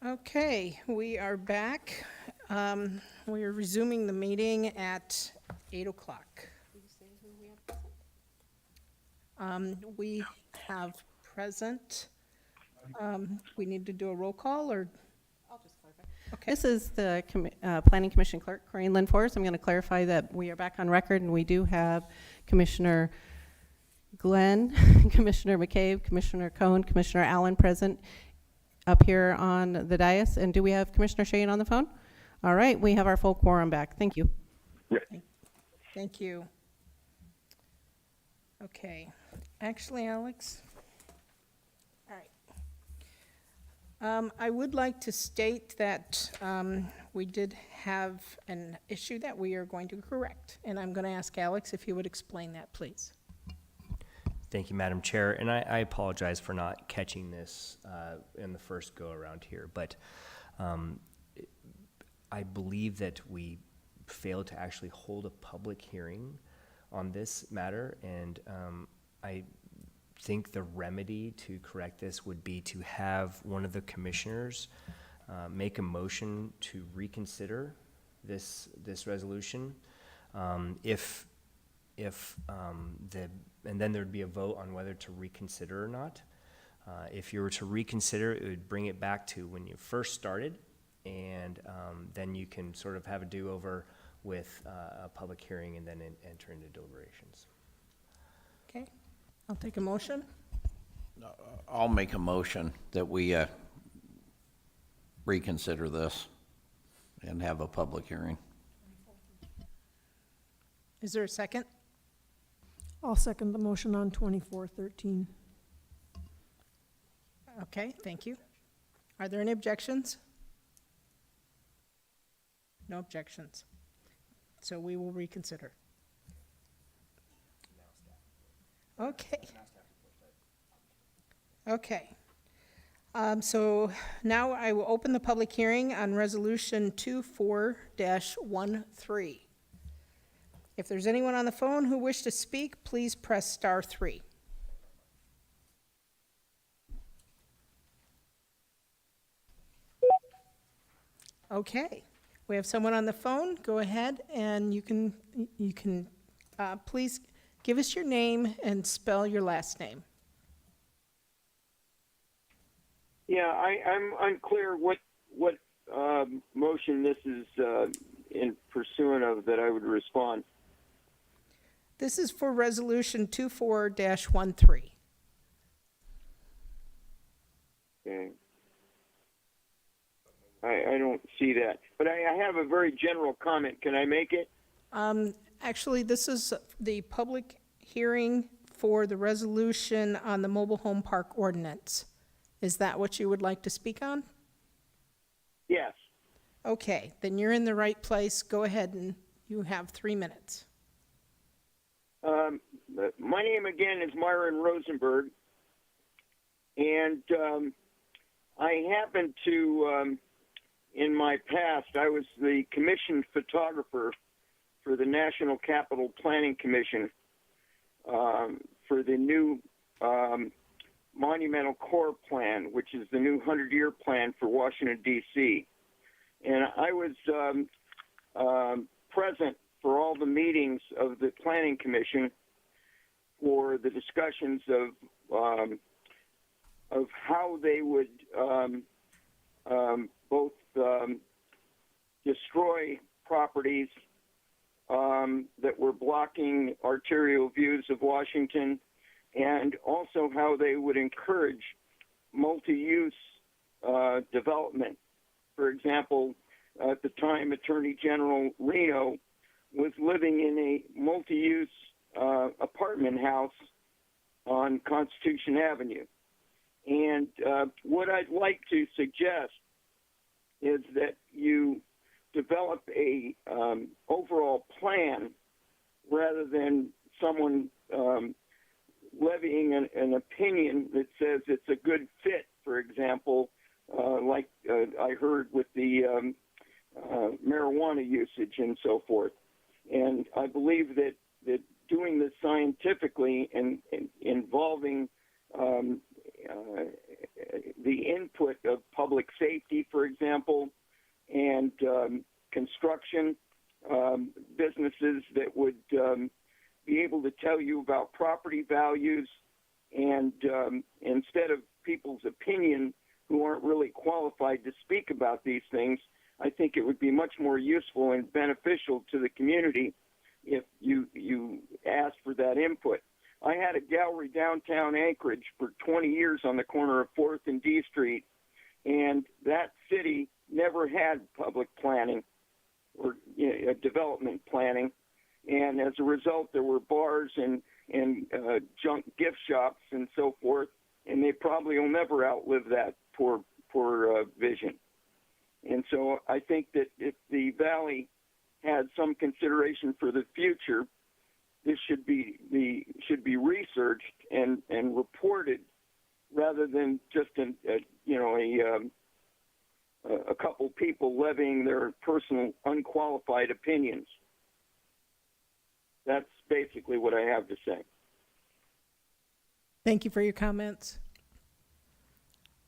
Okay, we are back. We are resuming the meeting at 8 o'clock. We have present, we need to do a roll call, or? Okay. This is the Planning Commission Clerk, Corinne Lynn Forrest. I'm going to clarify that we are back on record, and we do have Commissioner Glenn, Commissioner McCabe, Commissioner Cohen, Commissioner Allen present up here on the dais. And do we have Commissioner Shane on the phone? All right, we have our full quorum back. Thank you. Thank you. Okay, actually, Alex? All right. I would like to state that we did have an issue that we are going to correct, and I'm going to ask Alex if he would explain that, please. Thank you, Madam Chair, and I apologize for not catching this in the first go-around here, but I believe that we failed to actually hold a public hearing on this matter, and I think the remedy to correct this would be to have one of the commissioners make a motion to reconsider this resolution. And then there'd be a vote on whether to reconsider or not. If you were to reconsider, it would bring it back to when you first started, and then you can sort of have a do-over with a public hearing and then enter into deliberations. Okay, I'll take a motion. I'll make a motion that we reconsider this and have a public hearing. Is there a second? I'll second the motion on 2413. Okay, thank you. Are there any objections? No objections. So we will reconsider. Okay. Okay. So now I will open the public hearing on Resolution 24-13. If there's anyone on the phone who wish to speak, please press *3. Okay, we have someone on the phone. Go ahead, and you can please give us your name and spell your last name. Yeah, I'm unclear what motion this is in pursuant of that I would respond. This is for Resolution 24-13. Okay. I don't see that, but I have a very general comment. Can I make it? Actually, this is the public hearing for the resolution on the mobile home park ordinance. Is that what you would like to speak on? Yes. Okay, then you're in the right place. Go ahead, and you have 3 minutes. My name again is Myron Rosenberg, and I happen to, in my past, I was the commissioned photographer for the National Capital Planning Commission for the new Monumental Core Plan, which is the new 100-year plan for Washington, D.C. And I was present for all the meetings of the Planning Commission for the discussions of how they would both destroy properties that were blocking arterial views of Washington, and also how they would encourage multi-use development. For example, at the time, Attorney General Reno was living in a multi-use apartment house on Constitution Avenue. And what I'd like to suggest is that you develop a overall plan rather than someone levying an opinion that says it's a good fit, for example, like I heard with the marijuana usage and so forth. And I believe that doing this scientifically and involving the input input of public safety, for example, and construction businesses that would be able to tell you about property values, and instead of people's opinion who aren't really qualified to speak about these things, I think it would be much more useful and beneficial to the community if you asked for that input. I had a gallery downtown Anchorage for 20 years on the corner of 4th and D Street, and that city never had public planning or development planning. And as a result, there were bars and junk gift shops and so forth, and they probably will never outlive that poor vision. And so I think that if the Valley had some consideration for the future, this should be researched and reported rather than just a couple people levying their personal unqualified opinions. That's basically what I have to say. Thank you for your comments.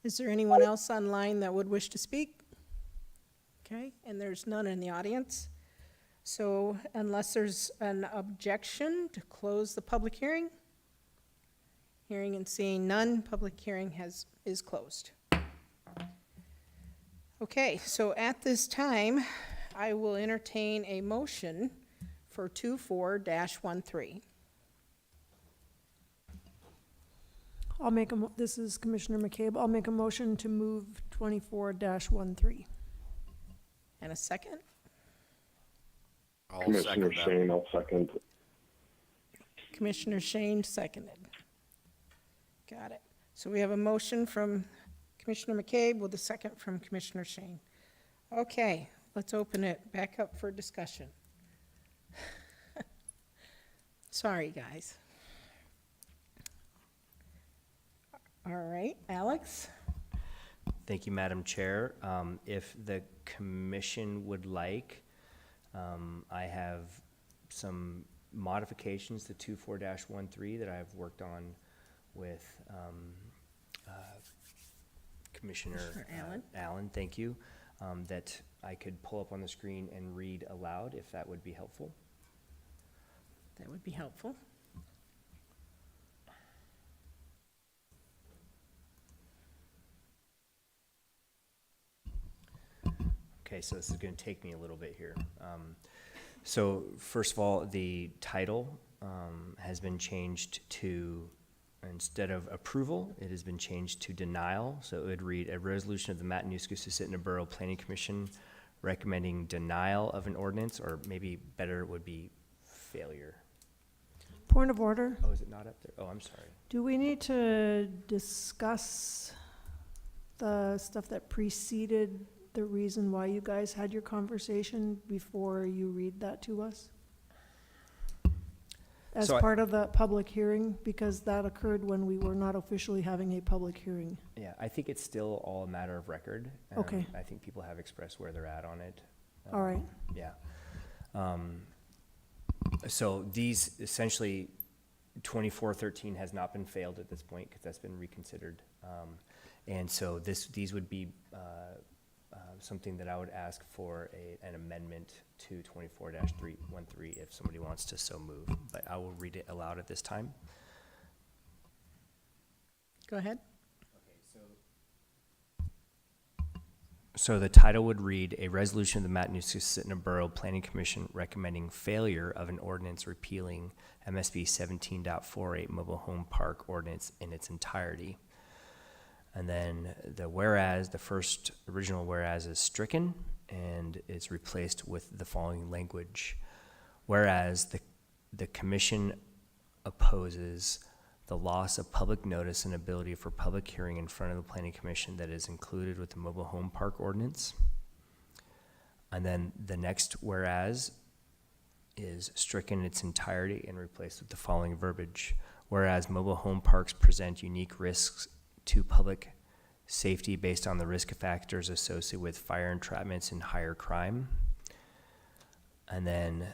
Is there anyone else online that would wish to speak? Okay, and there's none in the audience. So unless there's an objection to close the public hearing, hearing and seeing none, public hearing is closed. Okay, so at this time, I will entertain a motion for 24-13. This is Commissioner McCabe. I'll make a motion to move 24-13. And a second? I'll Commissioner second that. Shane, I'll second. Commissioner Shane seconded. Got it. So we have a motion from Commissioner McCabe with a second from Commissioner Shane. Okay, let's open it back up for discussion. Sorry, guys. All right, Alex? Thank you, Madam Chair. If the commission would like, I have some modifications to 24-13 that I've worked on with Commissioner Allen, thank you, that I could pull up on the screen and read aloud if that would be helpful. That would be helpful. Okay, so this is going to take me a little bit here. So first of all, the title has been changed to, instead of approval, it has been changed to denial. So it would read, a resolution of the Matanuska-Susitna Borough Planning Commission recommending denial of an ordinance, or maybe better would be failure. Point of order. Oh, is it not up there? Oh, I'm sorry. Do we need to discuss the stuff that preceded the reason why you guys had your conversation before you read that to us? As So part of the public hearing, because that occurred when we were not officially having a public hearing. Yeah, I think it's still all a matter of record. Okay. I think people have expressed where they're at on it. All right. Yeah. So these, essentially, 2413 has not been failed at this point because that's been reconsidered. And so these would be something that I would ask for an amendment to 24-13 if somebody wants to so move. But I will read it aloud at this time. Go ahead. So the title would read, a resolution of the Matanuska-Susitna Borough Planning Commission recommending failure of an ordinance repealing MSB 17.48 Mobile Home Park Ordinance in its entirety. And then the whereas, the first original whereas is stricken and is replaced with the following language. Whereas the commission opposes the loss of public notice and ability for public hearing in front of the planning commission that is included with the mobile home park ordinance. And then the next whereas is stricken in its entirety and replaced with the following verbiage. Whereas mobile home parks present unique risks to public safety based on the risk factors associated with fire entrapments and higher crime. And then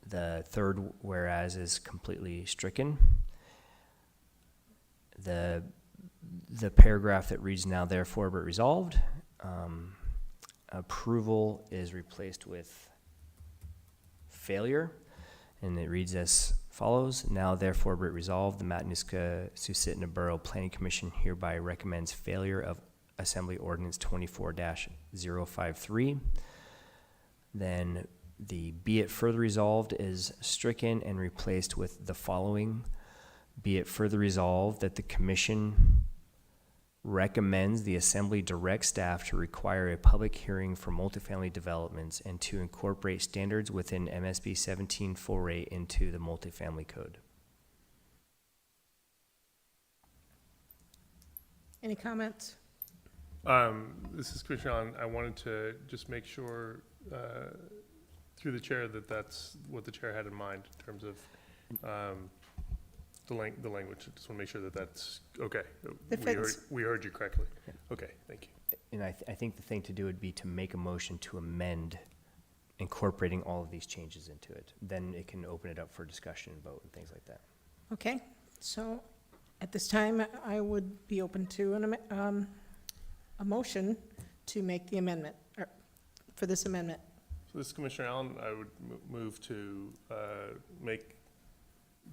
the third whereas is completely stricken. The the paragraph that reads now therefore be resolved. Approval is replaced with failure, and it reads as follows. Now therefore be resolved, the Matanuska-Susitna Borough Planning Commission hereby recommends failure of Assembly Ordinance 24-053. Then the be it further resolved is stricken and replaced with the following. Be it further resolved that the commission recommends the Assembly direct staff to require a public hearing for multifamily developments and to incorporate standards within MSB 1748 into the multifamily code. Any comments? This is Commissioner Allen. I wanted to just make sure, through the chair, that that's what the chair had in mind in terms of the language. I just want to make sure that that's okay. We heard you correctly. Okay, thank you. And I think the thing to do would be to make a motion to amend incorporating all of these changes into it. Then it can open it up for discussion and vote and things like that. Okay, so at this time, I would be open to a motion to make the amendment, or for this amendment. So this is Commissioner Allen. I would move to make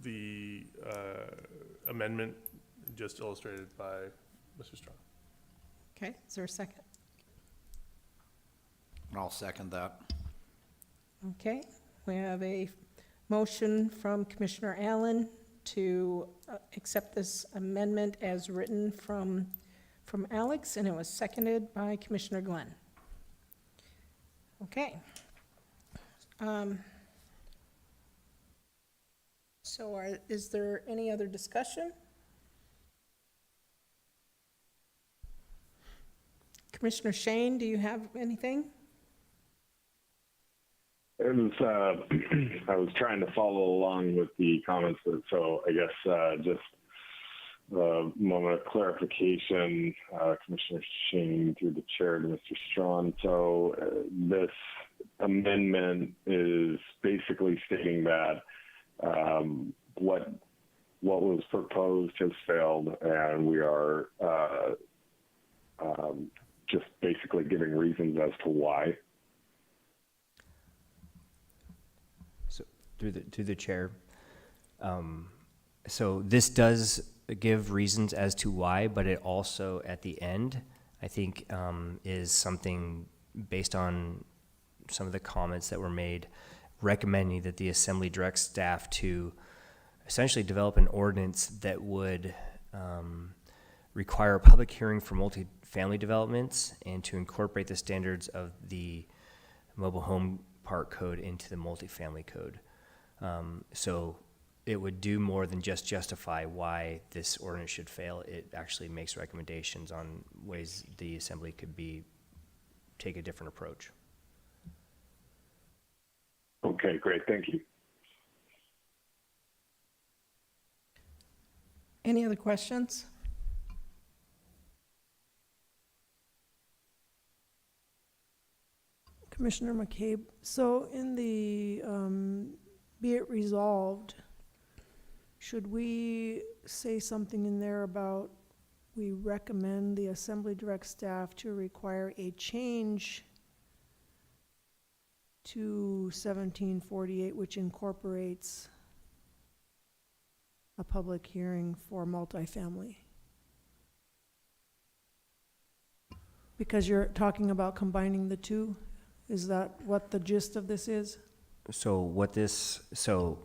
the amendment just illustrated by Mr. Strong. Okay, is there a second? I'll second that. Okay, we have a motion from Commissioner Allen to accept this amendment as written from Alex, and it was seconded by Commissioner Glenn. Okay. So is there any other discussion? Commissioner Shane, do you have anything? It was, I was trying to follow along with the comments, so I guess just a moment of clarification, Commissioner Shane through the chair to Mr. Strawn. So this amendment is basically stating that what was proposed has failed, and we are just basically giving reasons as to why. So through the chair, so this does give reasons as to why, but it also at the end, I think, is something based on some of the comments that were made, recommending that the Assembly direct staff to essentially develop an ordinance that would require a public hearing for multifamily developments and to incorporate the standards of the mobile home park code into the multifamily code. So it would do more than just justify why this ordinance should fail. It actually makes recommendations on ways the Assembly could take a different approach. Okay, great, thank you. Any other questions? Commissioner McCabe, so in the be it resolved, should we say something in there about we recommend the Assembly direct staff to require a change to 1748, which incorporates a public hearing for multifamily? Because you're talking about combining the two? Is that what the gist of this is? So what this, so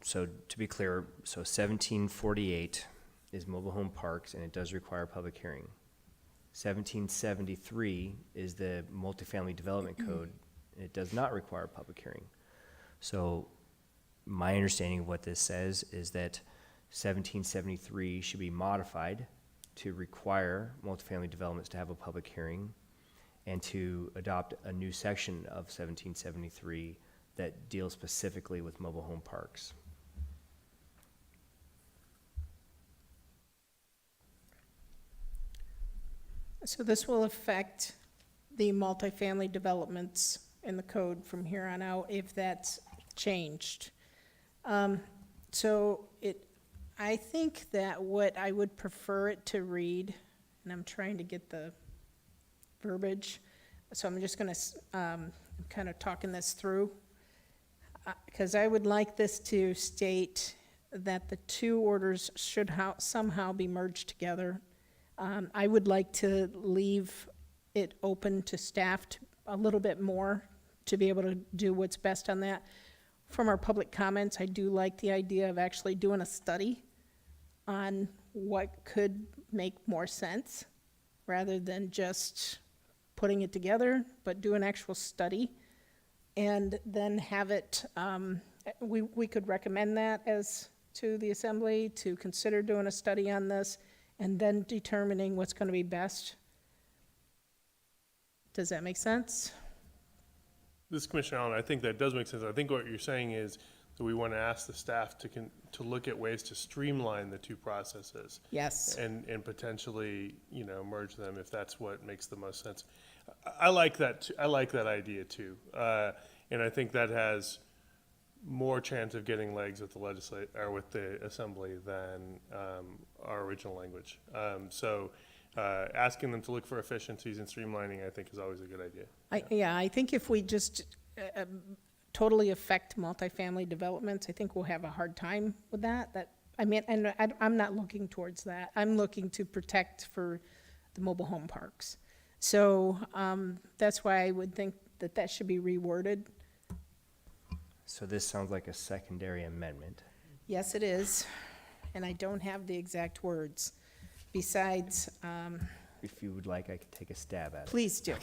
to be clear, so 1748 is mobile home parks, and it does require a public hearing. 1773 is the multifamily development code, and it does not require a public hearing. So my understanding of what this says is that 1773 should be modified to require multifamily developments to have a public hearing and to adopt a new section of 1773 that deals specifically with mobile home parks. So this will affect the multifamily developments in the code from here on out if that's changed. So I think that what I would prefer it to read, and I'm trying to get the verbiage, so I'm just gonna, I'm kind of talking this through. Because I would like this to state that the two orders should somehow be merged together. I would like to leave it open to staff a little bit more to be able to do what's best on that. From our public comments, I do like the idea of actually doing a study on what could make more sense, rather than just putting it together, but do an actual study. And then have it, we could recommend that as to the assembly to consider doing a study on this and then determining what's going to be best. Does that make sense? This is Commissioner Allen, I think that does make sense. I think what you're saying is that we want to ask the staff to look at ways to streamline the two processes. Yes. And potentially, merge them if that's what makes the most sense. I like that, I like that idea too. And I think that has more chance of getting legs with the or with the assembly than our original language. So asking them to look for efficiencies and streamlining, I think, is always a good idea. I think if we just totally affect multifamily developments, I think we'll have a hard time with that. I'm not looking towards that. I'm looking to protect for the mobile home parks. So that's why I would think that should be reworded. So this sounds like a secondary amendment. Yes, it is, and I don't have the exact words. Besides, If you would like, I could take a stab at it. please do.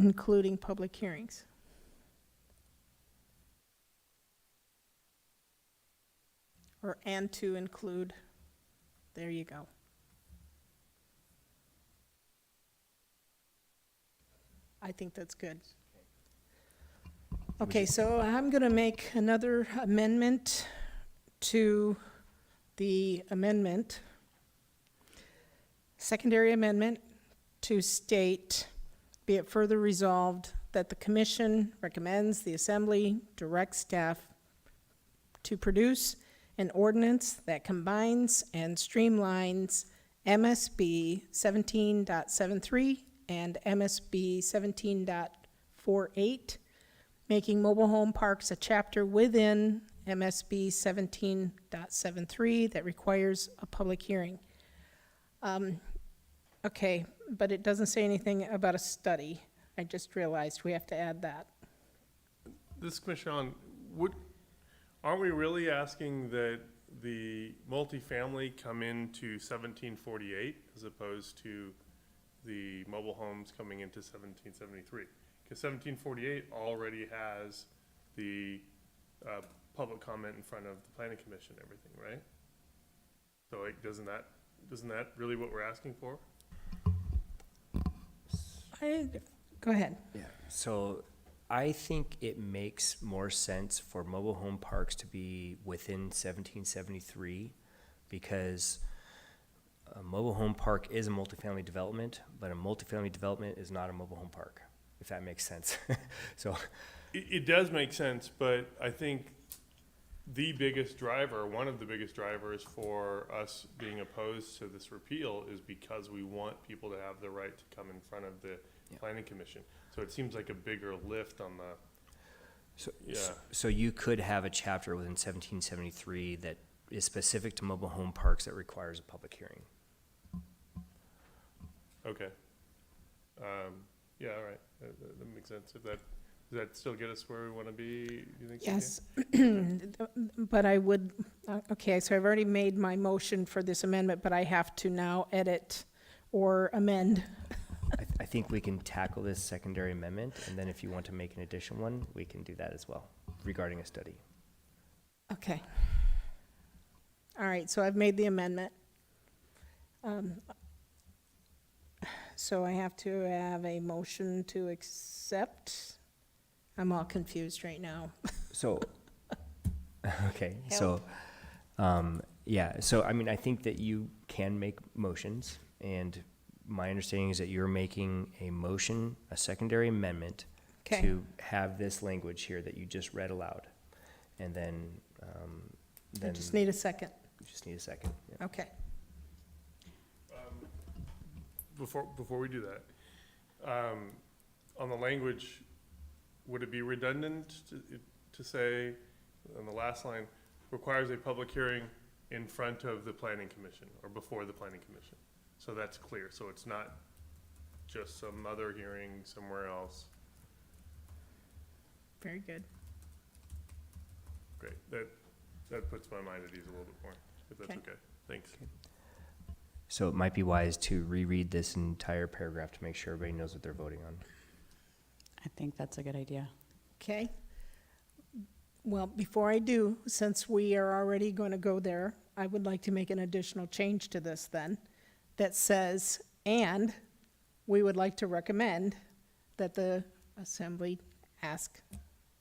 Including public hearings. And to include, there you go. I think that's good. Okay, so I'm going to make another amendment to the amendment, secondary amendment, to state, be it further resolved that the commission recommends the assembly direct staff to produce an ordinance that combines and streamlines MSB 17.73 and MSB 17.48, making mobile home parks a chapter within MSB 17.73 that requires a public hearing. Okay, but it doesn't say anything about a study. I just realized we have to add that. This is Commissioner Allen, aren't we really asking that the multifamily come into 1748 as opposed to the mobile homes coming into 1773? Because 1748 already has the public comment in front of the planning commission and everything, right? So like, isn't that really what we're asking for? Go ahead. Yeah, so I think it makes more sense for mobile home parks to be within 1773 because a mobile home park is a multifamily development, but a multifamily development is not a mobile home park, if that makes sense. So It does make sense, but I think the biggest driver, one of the biggest drivers for us being opposed to this repeal is because we want people to have the right to come in front of the planning commission. So it seems like a bigger lift on the, So you could have a chapter within 1773 that is specific to mobile home parks that requires a public hearing. okay. Yeah, all right, that makes sense. If that, does that still get us where we want to be, you think? Yes, but I would, okay, so I've already made my motion for this amendment, but I have to now edit or amend. I think we can tackle this secondary amendment, and then if you want to make an additional one, we can do that as well, regarding a study. Okay. All right, so I've made the amendment. So I have to have a motion to accept. I'm all confused right now. So, okay, so, yeah, so I mean, I think that you can make motions, and my understanding is that you're making a motion, a secondary amendment Okay. to have this language here that you just read aloud. And then, I just need a second. you just need a second. Yeah. Okay. Before we do that, on the language, would it be redundant to say, on the last line, requires a public hearing in front of the planning commission or before the planning commission? So that's clear, so it's not just some other hearing somewhere else. Very good. Great, that puts my mind at ease a little bit more, if that's Okay. okay. Thanks. So it might be wise to reread this entire paragraph to make sure everybody knows what they're voting on. I think that's a good idea. Okay. Well, before I do, since we are already going to go there, I would like to make an additional change to this then that says, and we would like to recommend that the assembly ask the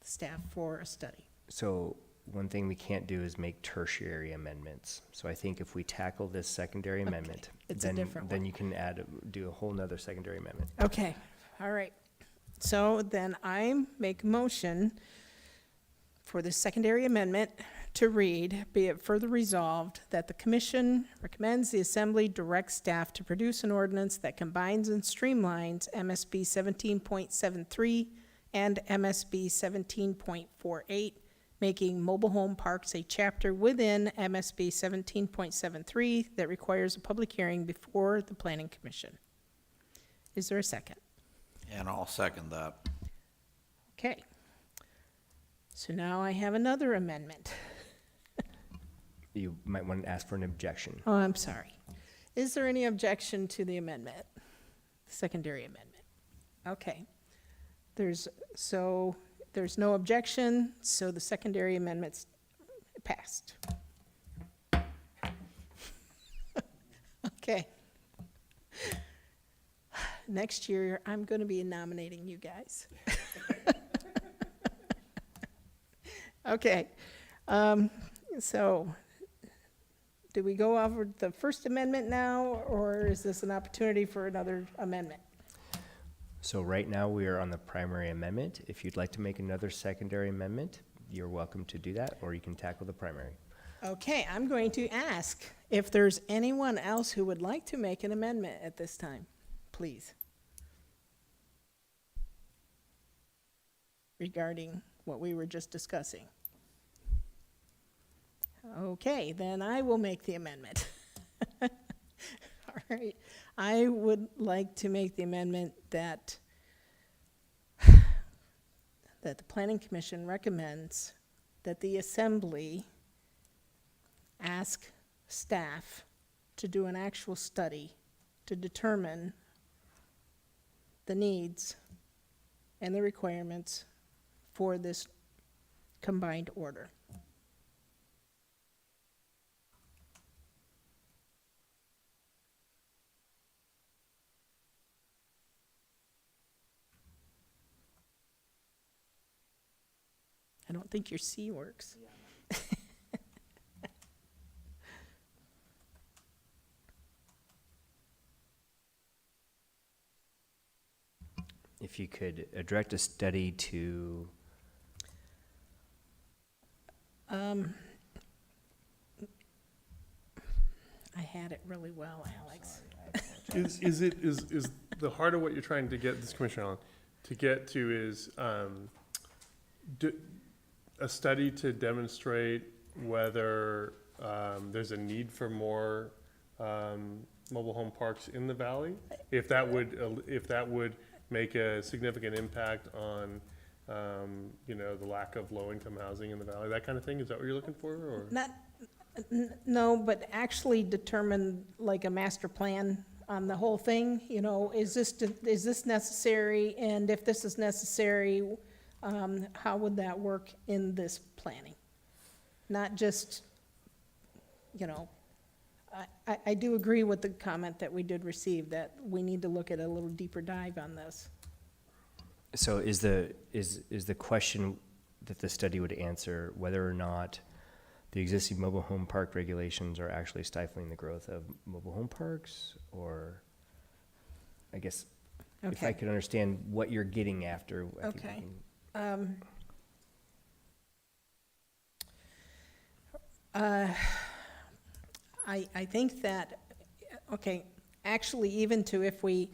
staff for a study. So one thing we can't do is make tertiary amendments. So I think if we tackle this secondary amendment, It's a different then one. you can do a whole nother secondary amendment. Okay, all right. So then I make a motion for the secondary amendment to read, be it further resolved that the commission recommends the assembly direct staff to produce an ordinance that combines and streamlines MSB 17.73 and MSB 17.48, making mobile home parks a chapter within MSB 17.73 that requires a public hearing before the planning commission. Is there a second? And I'll second that. Okay. So now I have another amendment. You might want to ask for an objection. Oh, I'm sorry. Is there any objection to the amendment? The secondary amendment? Okay. There's no objection, so the secondary amendment's passed. Okay. Next year, I'm going to be nominating you guys. Okay. So, do we go over the First Amendment now, or is this an opportunity for another amendment? So right now, we are on the primary amendment. If you'd like to make another secondary amendment, you're welcome to do that, or you can tackle the primary. Okay, I'm going to ask if there's anyone else who would like to make an amendment at this time, please. Regarding what we were just discussing. Okay, then I will make the amendment. All right, I would like to make the amendment that the Planning Commission recommends that the Assembly ask staff to do an actual study to determine the needs and the requirements for this combined order. I don't think your C works. If you could direct a study to, I had it really well, Alex. Is the heart of what you're trying to get this commission on, to get to is, a study to demonstrate whether, there's a need for more, mobile home parks in the valley? If that would make a significant impact on, you know, the lack of low-income housing in the valley, that kind of thing? Is that what you're looking for, or? Not, no, but actually determine like a master plan on the whole thing, you know, is this necessary? And if this is necessary, how would that work in this planning? Not just, you know, I do agree with the comment that we did receive, that we need to look at a little deeper dive on this. So is the question that the study would answer whether or not the existing mobile home park regulations are actually stifling the growth of mobile home parks? Or, I guess, if I Okay. could understand what you're getting after, I think we Okay. can- I think that, okay, actually, even to if we,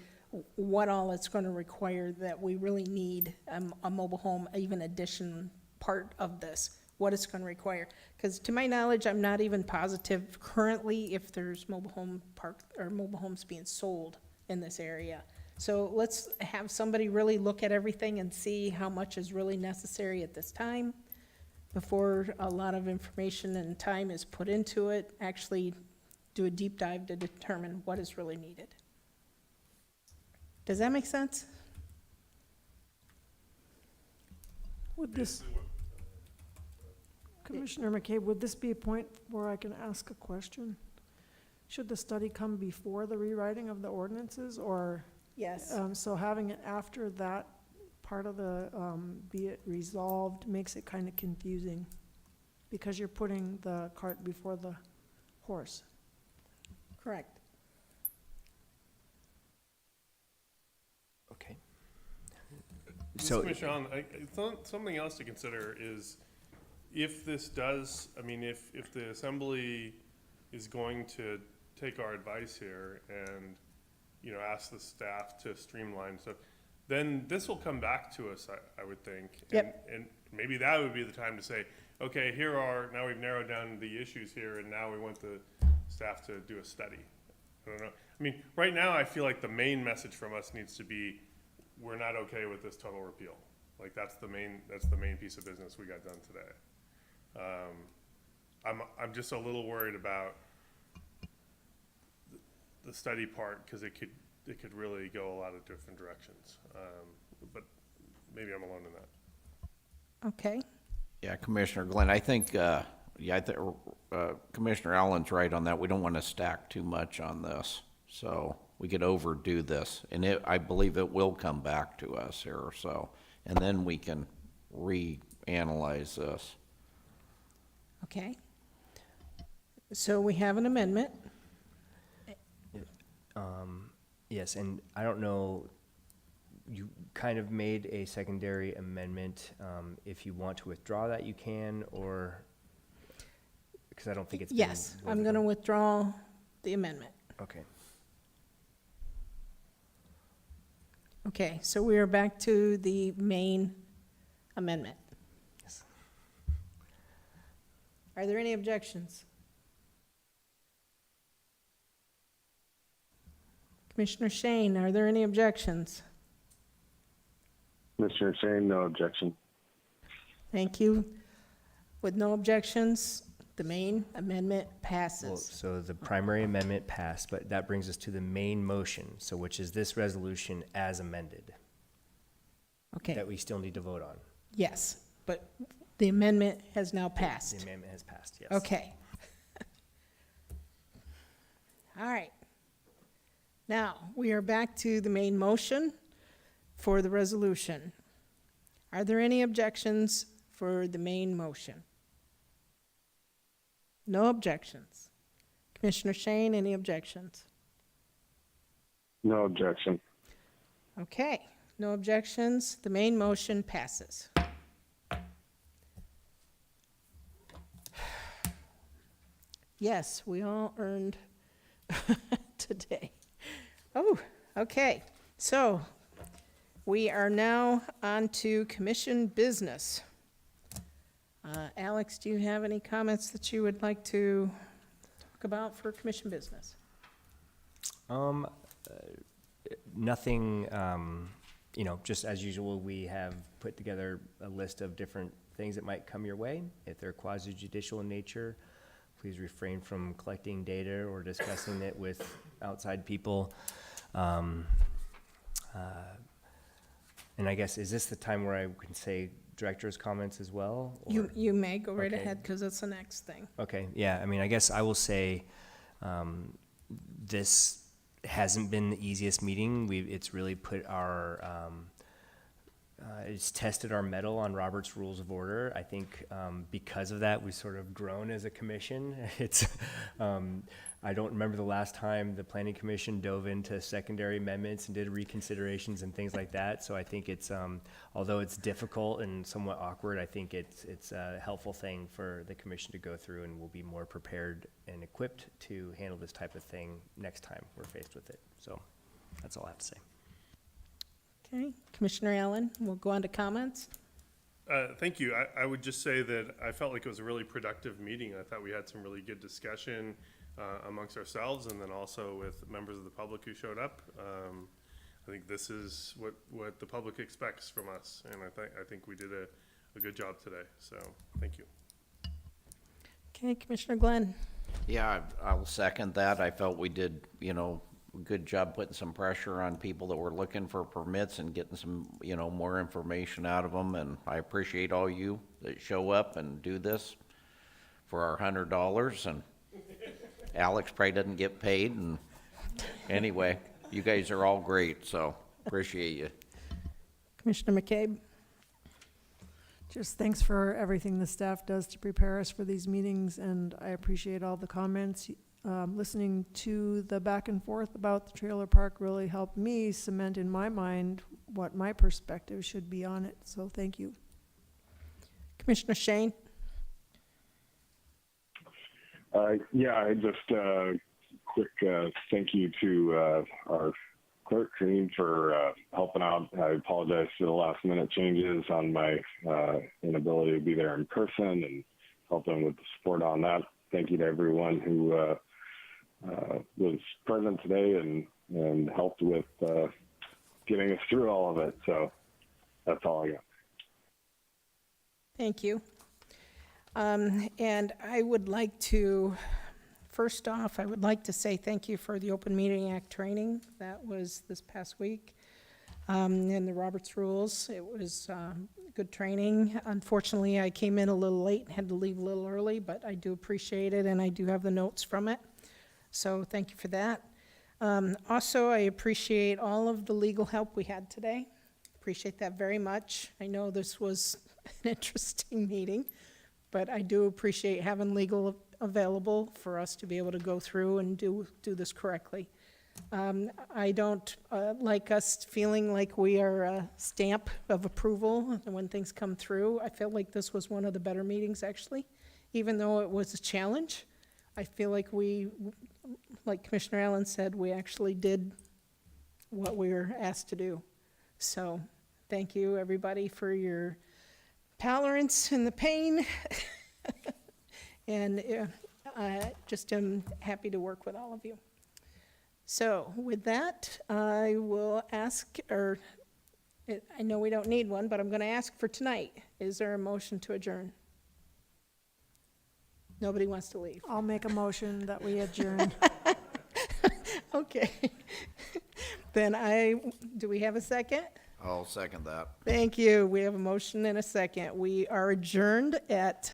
what all it's gonna require, that we really need a mobile home, even addition part of this, what it's gonna require. Because to my knowledge, I'm not even positive currently if there's mobile home park, or mobile homes being sold in this area. So let's have somebody really look at everything and see how much is really necessary at this time, before a lot of information and time is put into it, actually do a deep dive to determine what is really needed. Does that make sense? Would this, Commissioner McCabe, would this be a point where I can ask a question? Should the study come before the rewriting of the ordinances, or, Yes. so having it after that part of the, be it resolved, makes it kind of confusing, because you're putting the cart before the horse. Correct. Okay. So, So, Commissioner Allen, something else to consider is if this does, I mean, if the assembly is going to take our advice here and, you know, ask the staff to streamline stuff, then this will come back to us, I would think. Yep. And maybe that would be the time to say, okay, now we've narrowed down the issues here, and now we want the staff to do a study. I don't know. I mean, right now, I feel like the main message from us needs to be, we're not okay with this total repeal. Like, that's the main piece of business we got done today. I'm just a little worried about the study part, because it could really go a lot of different directions. But maybe I'm alone in that. Okay. Yeah, Commissioner Glenn, I think, Commissioner Allen's right on that. We don't want to stack too much on this, so we could overdo this. And I believe it will come back to us here, so, and then we can reanalyze this. Okay. So we have an amendment. yes, and I don't know, you kind of made a secondary amendment. If you want to withdraw that, you can, or, because I don't think it's been Yes, I'm voted gonna on. withdraw the amendment. Okay. Okay, so we are back to the main amendment. Yes. Are there any objections? Commissioner Shane, are there any objections? Commissioner Shane, no objection. Thank you. With no objections, the main amendment Well, passes. so the primary amendment passed, but that brings us to the main motion, so which is this resolution as amended, Okay, that we still need to vote on. yes, but the amendment has now The passed. amendment has passed, yes. Okay. All right. Now, we are back to the main motion for the resolution. Are there any objections for the main motion? No objections. Commissioner Shane, any objections? No objection. Okay, no objections. The main motion passes. Yes, we all earned today. Oh, okay. So we are now on to commission business. Alex, do you have any comments that you would like to talk about for commission business? Nothing, just as usual, we have put together a list of different things that might come your way. If they're quasi judicial in nature, please refrain from collecting data or discussing it with outside people. And I guess, is this the time where I can say director's comments as well? or- You may go right Okay. ahead, because it's the next thing. Okay, yeah, I mean, I guess I will say, this hasn't been the easiest meeting. It's really put our, it's tested our mettle on Robert's Rules of Order. I think, because of that, we've sort of grown as a commission. It's, I don't remember the last time the Planning Commission dove into secondary amendments and did reconsiderations and things like that. So I think it's, although it's difficult and somewhat awkward, I think it's a helpful thing for the commission to go through, and we'll be more prepared and equipped to handle this type of thing next time we're faced with it. So that's all I have to say. Okay, Commissioner Allen, we'll go on to comments. Thank you. I would just say that I felt like it was a really productive meeting. I thought we had some really good discussion amongst ourselves, and then also with members of the public who showed up. I think this is what the public expects from us, and I think we did a good job today. So thank you. Okay, Commissioner Glenn. Yeah, I'll second that. I felt we did, a good job putting some pressure on people that were looking for permits and getting some, more information out of them. And I appreciate all you that show up and do this for our $100. And Alex probably doesn't get paid. And anyway, you guys are all great, so appreciate you. Commissioner McCabe. Just thanks for everything the staff does to prepare us for these meetings, and I appreciate all the comments. Listening to the back and forth about the trailer park really helped me cement in my mind what my perspective should be on it, so thank you. Commissioner Shane. Yeah, I just quick thank you to our clerk team for helping out. I apologize for the last minute changes on my inability to be there in person and helping with the support on that. Thank you to everyone who was present today and helped with getting us through all of it. So that's all I got. Thank you. And I would like to, first off, I would like to say thank you for the Open Meeting Act training that was this past week, and the Roberts Rules. It was good training. Unfortunately, I came in a little late and had to leave a little early, but I do appreciate it, and I do have the notes from it. So thank you for that. Also, I appreciate all of the legal help we had today. Appreciate that very much. I know this was an interesting meeting, but I do appreciate having legal available for us to be able to go through and do this correctly. I don't like us feeling like we are a stamp of approval when things come through. I feel like this was one of the better meetings, actually. Even though it was a challenge, I feel like we, like Commissioner Allen said, we actually did what we were asked to do. So thank you, everybody, for your tolerance and the pain. And I just am happy to work with all of you. So with that, I will ask, I know we don't need one, but I'm going to ask for tonight. Is there a motion to adjourn? Nobody wants to leave. I'll make a motion that we adjourn. Okay. Then do we have a second? I'll second that. Thank you. We have a motion and a second. We are adjourned at